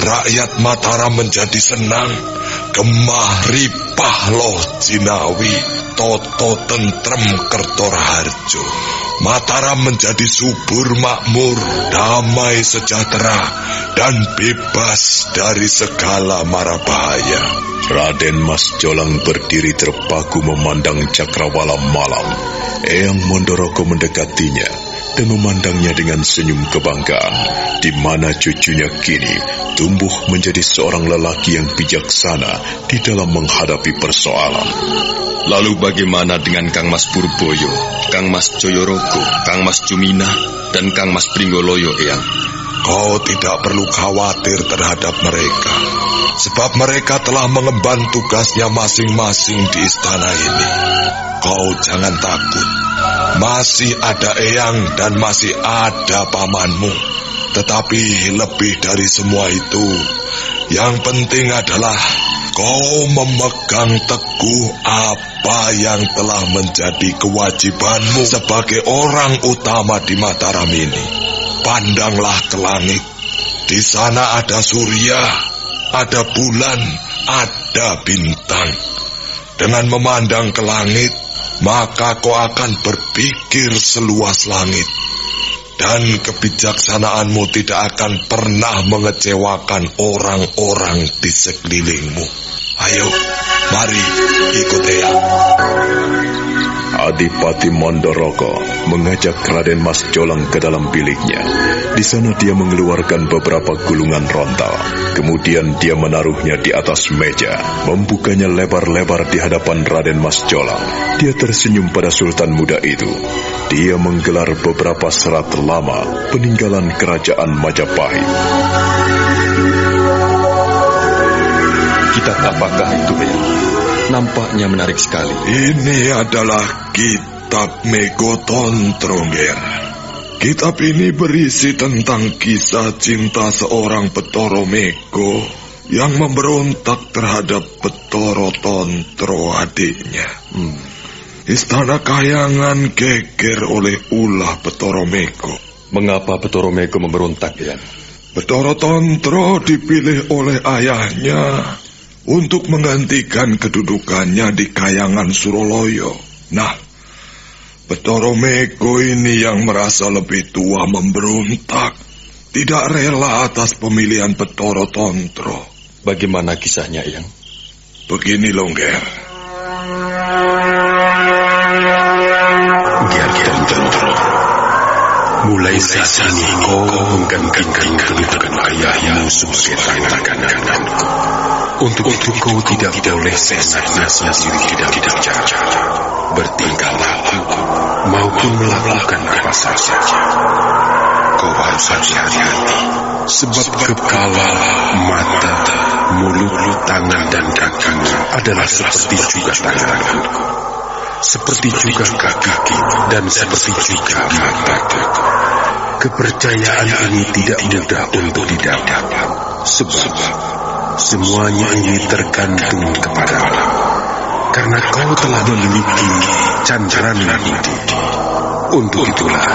rakyat Mataram menjadi senang, Gemah ripah loh Jinawi, toto tentrem Kertoraharjo. Mataram menjadi subur makmur, damai sejahtera, dan bebas dari segala mara bahaya. Raden Mas Jolang berdiri terpaku memandang Cakrawala malam. Eyang Mondorogo mendekatinya dan memandangnya dengan senyum kebanggaan, di mana cucunya kini tumbuh menjadi seorang lelaki yang bijaksana di dalam menghadapi persoalan. Lalu bagaimana dengan Kang Mas Purboyo, Kang Mas Joyorogo, Kang Mas Jumina, dan Kang Mas Pringgoloyo, Eyang? Kau tidak perlu khawatir terhadap mereka, sebab mereka telah mengemban tugasnya masing-masing di istana ini. Kau jangan takut, masih ada Eyang dan masih ada pamanmu. Tetapi lebih dari semua itu, yang penting adalah kau memegang teguh apa yang telah menjadi kewajibanmu sebagai orang utama di Mataram ini. Pandanglah ke langit. Di sana ada surya, ada bulan, ada bintang. Dengan memandang ke langit, maka kau akan berpikir seluas langit. Dan kebijaksanaanmu tidak akan pernah mengecewakan orang-orang di sekelilingmu. Ayo, mari ikut Eyang. Adipati Mondorogo mengajak Raden Mas Jolang ke dalam biliknya. Di sana dia mengeluarkan beberapa gulungan rontal. Kemudian dia menaruhnya di atas meja, membukanya lebar-lebar di hadapan Raden Mas Jolang. Dia tersenyum pada sultan muda itu. Dia menggelar beberapa serat lama peninggalan kerajaan Majapahit. Kitab apakah itu, Eyang? Nampaknya menarik sekali. Ini adalah kitab Megotontro, Nger. Kitab ini berisi tentang kisah cinta seorang Betoro Mego yang memberontak terhadap Betoro Tontro adiknya. Istana Kahyangan geger oleh ulah Betoro Mego. Mengapa Betoro Mego memberontak, Eyang? Betoro Tontro dipilih oleh ayahnya untuk menggantikan kedudukannya di Kahyangan Suroloyo. Nah, Betoro Mego ini yang merasa lebih tua memberontak, tidak rela atas pemilihan Betoro Tontro. Bagaimana kisahnya, Eyang? Begini loh, Nger. Nger Tontro, mulai saat ini kau menggantikan kedudukan ayahmu sebagai tangan kananku. Untuk itu kau tidak boleh seenaknya sendiri tidak bicara, bertingkah laku, maupun melakukan apa saja. Kau harus hati-hati, sebab kepala, mata, mulut, tangan, dan kakimu adalah seperti juga tanganku, seperti juga kaki, dan seperti juga mataku. Kepercayaan ini tidak mudah untuk didapat, sebab semuanya ini tergantung kepadamu, karena kau telah memiliki Candrana Budi. Untuk itulah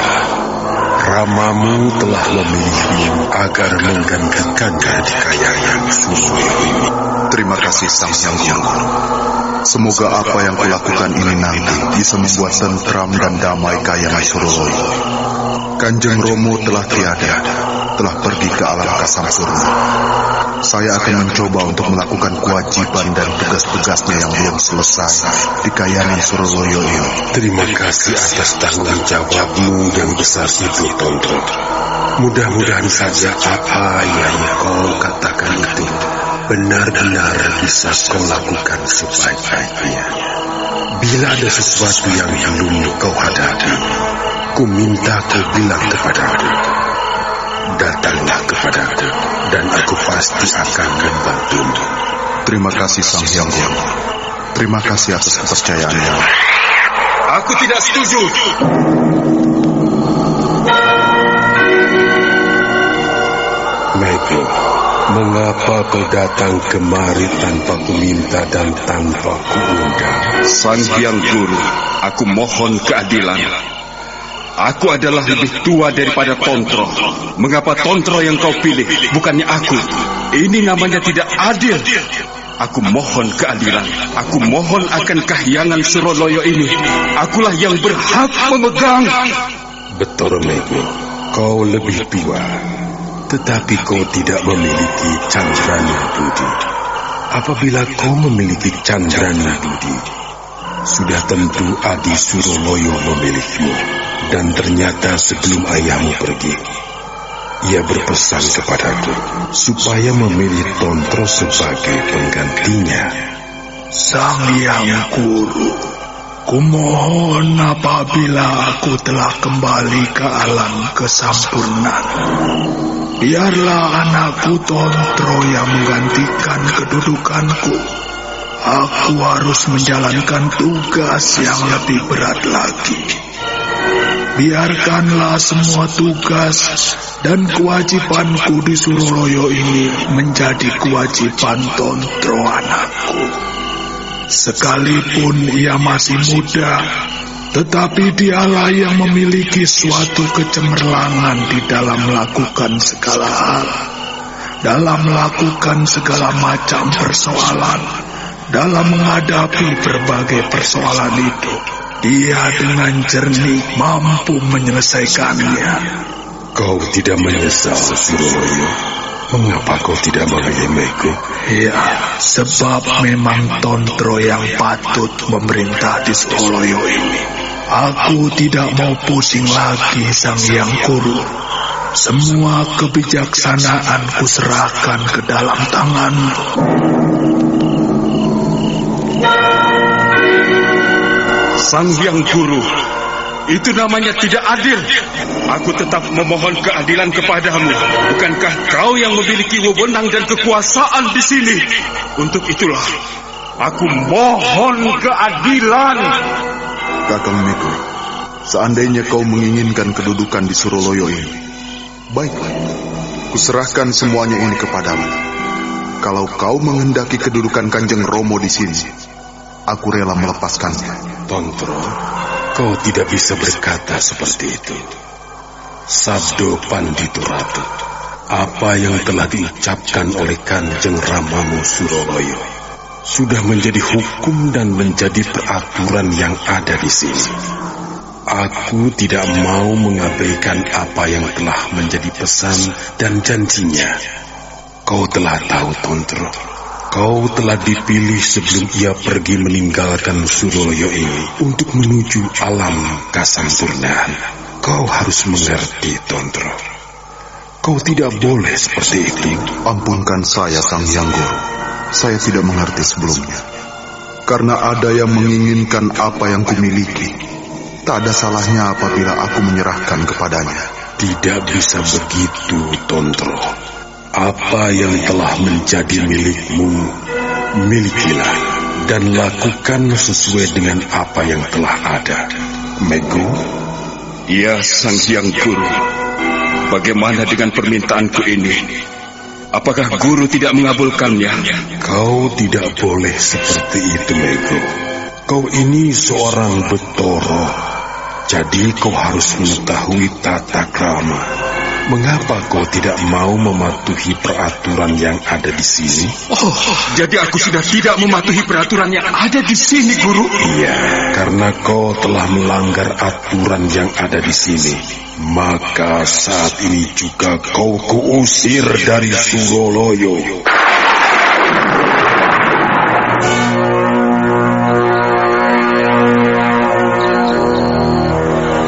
Ramamu telah memilihmu agar menggantikannya di Kahyangan Suroloyo ini. Terima kasih Sang Hyang Guru. Semoga apa yang kulakukan ini nanti bisa membuat tentram dan damai Kahyangan Suroloyo. Kanjeng Romo telah tiada, telah pergi ke alam Kasampurna. Saya akan mencoba untuk melakukan kewajiban dan tugas-tugasnya yang belum selesai di Kahyangan Suroloyo ini. Terima kasih atas tanggung jawabmu yang besar itu, Tontro. Mudah-mudahan saja apa yang kau katakan itu benar-benar bisa kau lakukan sebaik-baiknya. Bila ada sesuatu yang belum kau hadapi, ku minta kau bilang kepadaku. Datanglah kepadaku, dan aku pasti akan membantumu. Terima kasih Sang Hyang Guru. Terima kasih atas kepercayaannya. Aku tidak setuju. Mego, mengapa kau datang kemari tanpa kuminta dan tanpa kuundang? Sang Hyang Guru, aku mohon keadilan. Aku adalah lebih tua daripada Tontro. Mengapa Tontro yang kau pilih, bukannya aku? Ini namanya tidak adil. Aku mohon keadilan. Aku mohon akan kahyangan Suroloyo ini. Akulah yang berhak memegang. Betoro Mego, kau lebih tua, tetapi kau tidak memiliki Candrana Budi. Apabila kau memiliki Candrana Budi, sudah tentu Adi Suroloyo memilikimu. Dan ternyata sebelum ayahmu pergi, ia berpesan kepadaku supaya memilih Tontro sebagai penggantinya. Sang Hyang Guru, kumohon apabila aku telah kembali ke alam kesempurnaan, biarlah anakku Tontro yang menggantikan kedudukanku. Aku harus menjalankan tugas yang lebih berat lagi. Biarkanlah semua tugas dan kewajibanku di Suroloyo ini menjadi kewajiban Tontro anakku. Sekalipun ia masih muda, tetapi dialah yang memiliki suatu kecemerlangan di dalam melakukan segala hal, dalam melakukan segala macam persoalan, dalam menghadapi berbagai persoalan hidup. Dia dengan jernih mampu menyelesaikannya. Kau tidak menyesal, Suroloyo? Mengapa kau tidak memilih Mego? Ya, sebab memang Tontro yang patut memerintah di Suroloyo ini. Aku tidak mau pusing lagi, Sang Hyang Guru. Semua kebijaksanaan kuserahkan ke dalam tanganmu. Sang Hyang Guru, itu namanya tidak adil. Aku tetap memohon keadilan kepadamu. Bukankah kau yang memiliki wewenang dan kekuasaan di sini? Untuk itulah, aku mohon keadilan. Kakang Mego, seandainya kau menginginkan kedudukan di Suroloyo ini, baiklah, kuserahkan semuanya ini kepadamu. Kalau kau menghendaki kedudukan Kanjeng Romo di sini, aku rela melepaskannya. Tontro, kau tidak bisa berkata seperti itu. Sabdo Pandito Ratu, apa yang telah diucapkan oleh Kanjeng Ramamu Suroloyo sudah menjadi hukum dan menjadi peraturan yang ada di sini. Aku tidak mau mengabaikan apa yang telah menjadi pesan dan janjinya. Kau telah tahu, Tontro, kau telah dipilih sebelum ia pergi meninggalkan Suroloyo ini untuk menuju alam kesempurnaan. Kau harus mengerti, Tontro. Kau tidak boleh seperti itu. Ampunkan saya, Sang Hyang Guru. Saya tidak mengerti sebelumnya. Karena ada yang menginginkan apa yang kumiliki, tak ada salahnya apabila aku menyerahkan kepadanya. Tidak bisa begitu, Tontro. Apa yang telah menjadi milikmu, milikilah dan lakukan sesuai dengan apa yang telah ada. Mego? Ya, Sang Hyang Guru. Bagaimana dengan permintaanku ini? Apakah Guru tidak mengabulkannya? Kau tidak boleh seperti itu, Mego. Kau ini seorang Betoro, jadi kau harus mengetahui tata krama. Mengapa kau tidak mau mematuhi peraturan yang ada di sini? Oh, jadi aku sudah tidak mematuhi peraturan yang ada di sini, Guru? Iya, karena kau telah melanggar aturan yang ada di sini. Maka saat ini juga kau kuusir dari Suroloyo.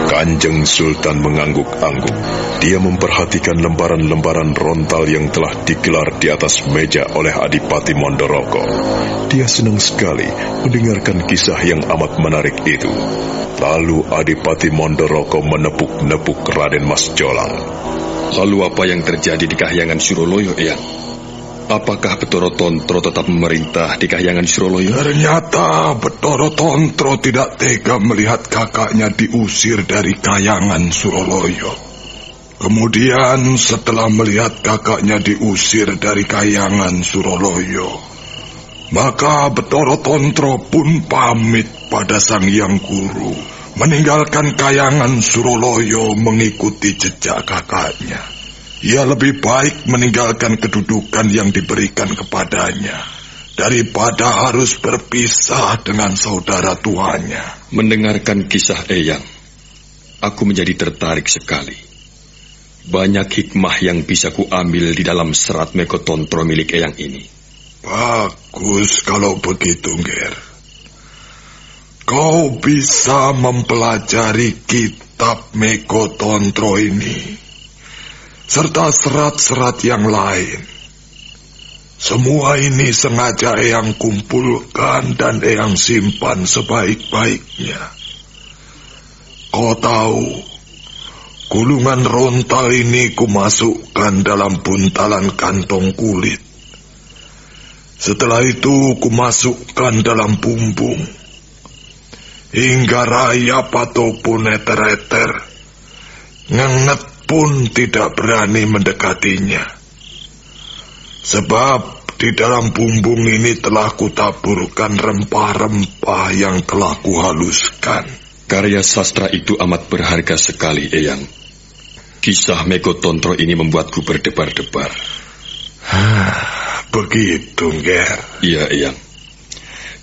Kanjeng Sultan mengangguk-angguk. Dia memperhatikan lembaran-lembaran rontal yang telah digelar di atas meja oleh Adipati Mondoroko. Dia senang sekali mendengarkan kisah yang amat menarik itu. Lalu Adipati Mondoroko menepuk-nepuk Raden Mas Jolang. Lalu apa yang terjadi di Kahyangan Suroloyo, Eyang? Apakah Betoro Tontro tetap memerintah di Kahyangan Suroloyo? Ternyata Betoro Tontro tidak tega melihat kakaknya diusir dari Kahyangan Suroloyo. Kemudian setelah melihat kakaknya diusir dari Kahyangan Suroloyo, maka Betoro Tontro pun pamit pada Sang Hyang Guru, meninggalkan Kahyangan Suroloyo mengikuti jejak kakaknya. Ia lebih baik meninggalkan kedudukan yang diberikan kepadanya daripada harus berpisah dengan saudara tuanya. Mendengarkan kisah Eyang, aku menjadi tertarik sekali. Banyak hikmah yang bisa kuambil di dalam serat Mekotontro milik Eyang ini. Bagus kalau begitu, Ger. Kau bisa mempelajari kitab Mekotontro ini, serta serat-serat yang lain. Semua ini sengaja Eyang kumpulkan dan Eyang simpan sebaik-baiknya. Kau tahu, gulungan rontal ini kumasukkan dalam buntalan kantong kulit. Setelah itu kumasukkan dalam bumbung, hingga rayap ataupun eter-eter ngenget pun tidak berani mendekatinya. Sebab di dalam bumbung ini telah kutaburkan rempah-rempah yang telah kuhaluskan. Karya sastra itu amat berharga sekali, Eyang. Kisah Mekotontro ini membuatku berdebar-debar. Begitu, Ger. Iya, Eyang.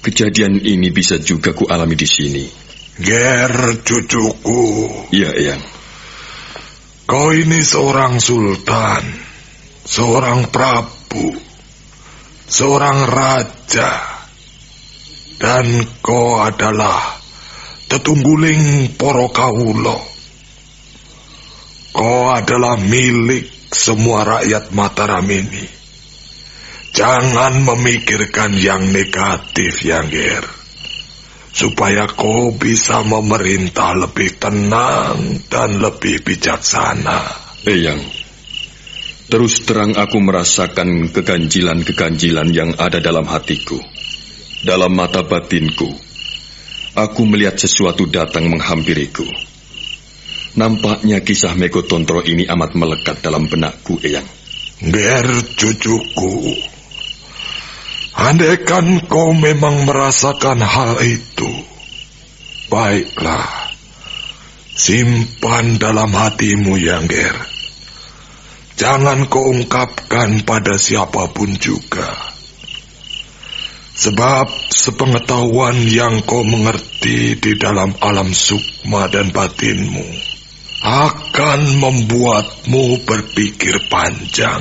Kejadian ini bisa juga kualami di sini. Ger, cucuku. Iya, Eyang. Kau ini seorang sultan, seorang prabu, seorang raja, dan kau adalah tetungguling para kawula. Kau adalah milik semua rakyat Mataram ini. Jangan memikirkan yang negatif, ya, Ger, supaya kau bisa memerintah lebih tenang dan lebih bijaksana. Eyang, terus terang aku merasakan keganjilan-keganjilan yang ada dalam hatiku. Dalam mata batinku, aku melihat sesuatu datang menghampiriku. Nampaknya kisah Mekotontro ini amat melekat dalam benakku, Eyang. Ger, cucuku, andaikan kau memang merasakan hal itu, baiklah, simpan dalam hatimu, ya, Ger. Jangan kau ungkapkan pada siapapun juga. Sebab sepengetahuan yang kau mengerti di dalam alam sukma dan batinmu akan membuatmu berpikir panjang.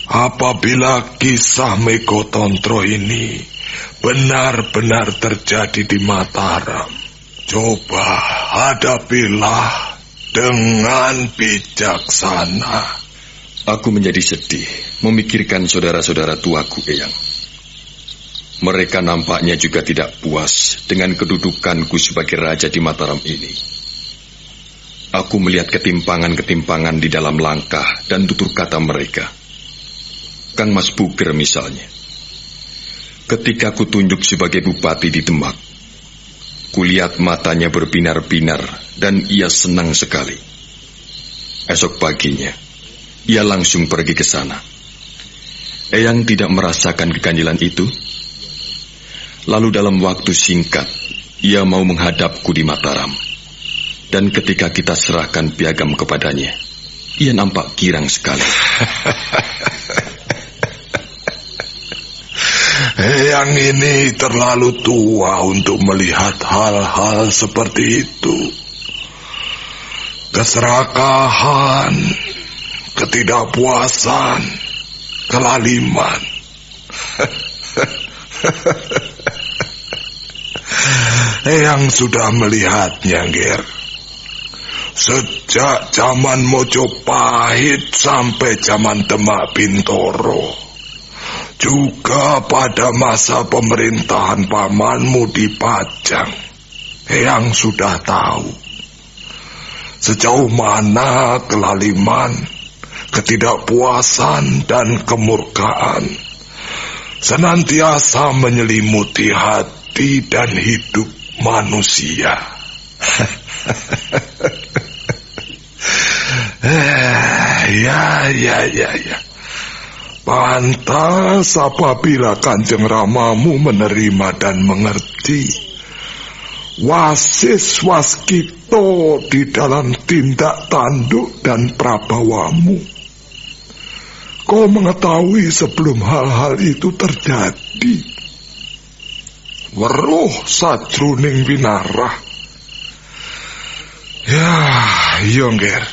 Apabila kisah Mekotontro ini benar-benar terjadi di Mataram, coba hadapilah dengan bijaksana. Aku menjadi sedih memikirkan saudara-saudara tuaku, Eyang. Mereka nampaknya juga tidak puas dengan kedudukanku sebagai raja di Mataram ini. Aku melihat ketimpangan-ketimpangan di dalam langkah dan tutur kata mereka. Kang Mas Puger misalnya. Ketika kutunjuk sebagai bupati di Demak, kulihat matanya berbinar-binar dan ia senang sekali. Esok paginya, ia langsung pergi ke sana. Eyang tidak merasakan keganjilan itu. Lalu dalam waktu singkat, ia mau menghadapku di Mataram. Dan ketika kita serahkan piagam kepadanya, ia nampak girang sekali. Yang ini terlalu tua untuk melihat hal-hal seperti itu. Keserakahan, ketidakpuasan, kelaliman. Yang sudah melihatnya, Ger. Sejak zaman Mojopahit sampai zaman Demak Bintoro, juga pada masa pemerintahan pamanmu di Pajang, Eyang sudah tahu sejauh mana kelaliman, ketidakpuasan, dan kemurkaan senantiasa menyelimuti hati dan hidup manusia. Ya. Pantas apabila Kanjeng Ramamu menerima dan mengerti wasis waskito di dalam tindak tanduk dan prabawamu. kau mengetahui sebelum hal-hal itu terjadi. Weruh sajroning winarah. Ya, Yongger,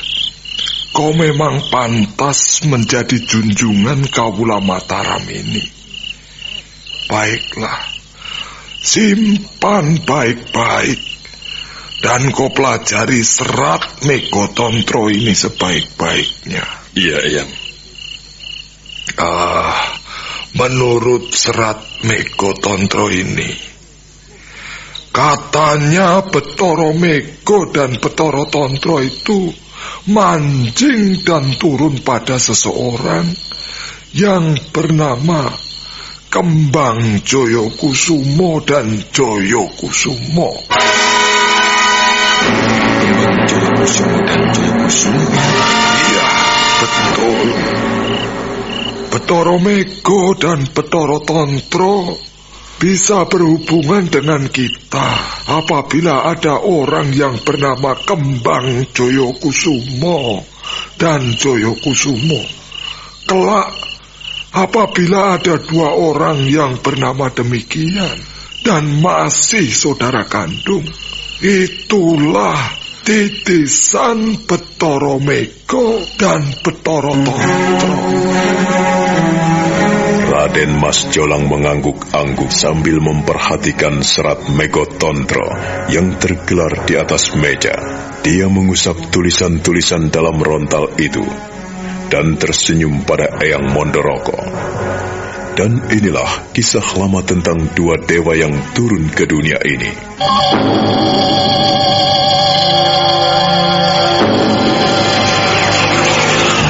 kau memang pantas menjadi junjungan Kawula Mataram ini. Baiklah, simpan baik-baik, dan kau pelajari serat Megotontro ini sebaik-baiknya. Iya, Eyang. Menurut serat Megotontro ini, katanya Betara Mego dan Betara Tontro itu mancing dan turun pada seseorang yang bernama Kembang Joyokusumo dan Joyokusumo. Kembang Joyokusumo dan Joyokusumo? Iya, betul. Betara Mego dan Betara Tontro bisa berhubungan dengan kita apabila ada orang yang bernama Kembang Joyokusumo dan Joyokusumo. Kelak, apabila ada dua orang yang bernama demikian dan masih saudara kandung, itulah titisan Betara Mego dan Betara Tontro. Raden Mas Jolang mengangguk-angguk sambil memperhatikan serat Megotontro yang tergelar di atas meja. Dia mengusap tulisan-tulisan dalam rontal itu dan tersenyum pada Eyang Mondoroko. Dan inilah kisah lama tentang dua dewa yang turun ke dunia ini.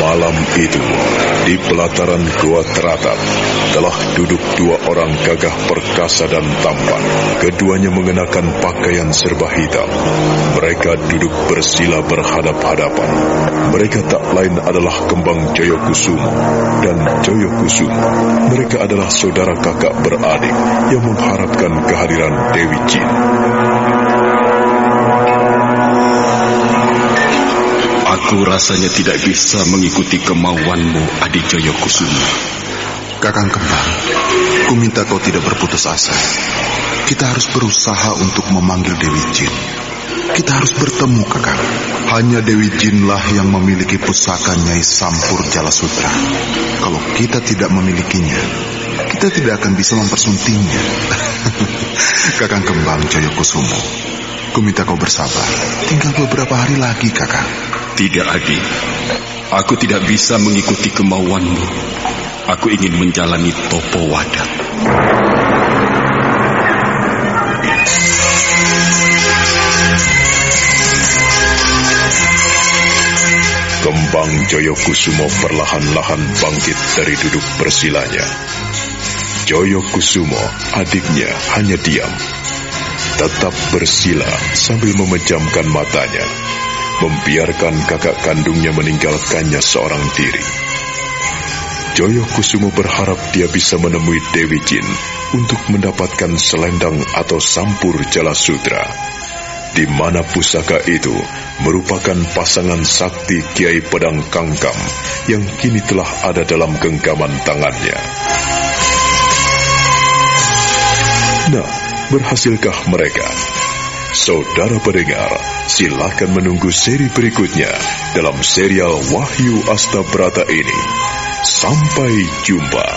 Malam itu, di pelataran Goa Teratak, telah duduk dua orang gagah perkasa dan tampan. Keduanya mengenakan pakaian serba hitam. Mereka duduk bersila berhadap-hadapan. Mereka tak lain adalah Kembang Joyokusumo dan Joyokusumo. Mereka adalah saudara kakak beradik yang mengharapkan kehadiran Dewi Jin. Aku rasanya tidak bisa mengikuti kemauanmu, Adi Joyokusumo. Kakang Kembang, ku minta kau tidak berputus asa. Kita harus berusaha untuk memanggil Dewi Jin. Kita harus bertemu, Kakang. Hanya Dewi Jinlah yang memiliki pusaka Nyai Sampur Jalasutra. Kalau kita tidak memilikinya, kita tidak akan bisa mempersuntingnya. Kakang Kembang Joyokusumo, ku minta kau bersabar. Tinggal beberapa hari lagi, Kakang. Tidak, Adi. Aku tidak bisa mengikuti kemauanmu. Aku ingin menjalani Topo Wadat. Kembang Joyokusumo perlahan-lahan bangkit dari duduk bersilanya. Joyokusumo, adiknya, hanya diam. Tetap bersila sambil memejamkan matanya, membiarkan kakak kandungnya meninggalkannya seorang diri. Joyokusumo berharap dia bisa menemui Dewi Jin untuk mendapatkan selendang atau sampur Jalasutra, di mana pusaka itu merupakan pasangan sakti Kiai Pedang Kangkam yang kini telah ada dalam genggaman tangannya. Nah, berhasilkah mereka? Saudara pendengar, silakan menunggu seri berikutnya dalam serial Wahyu Astabrata ini. Sampai jumpa.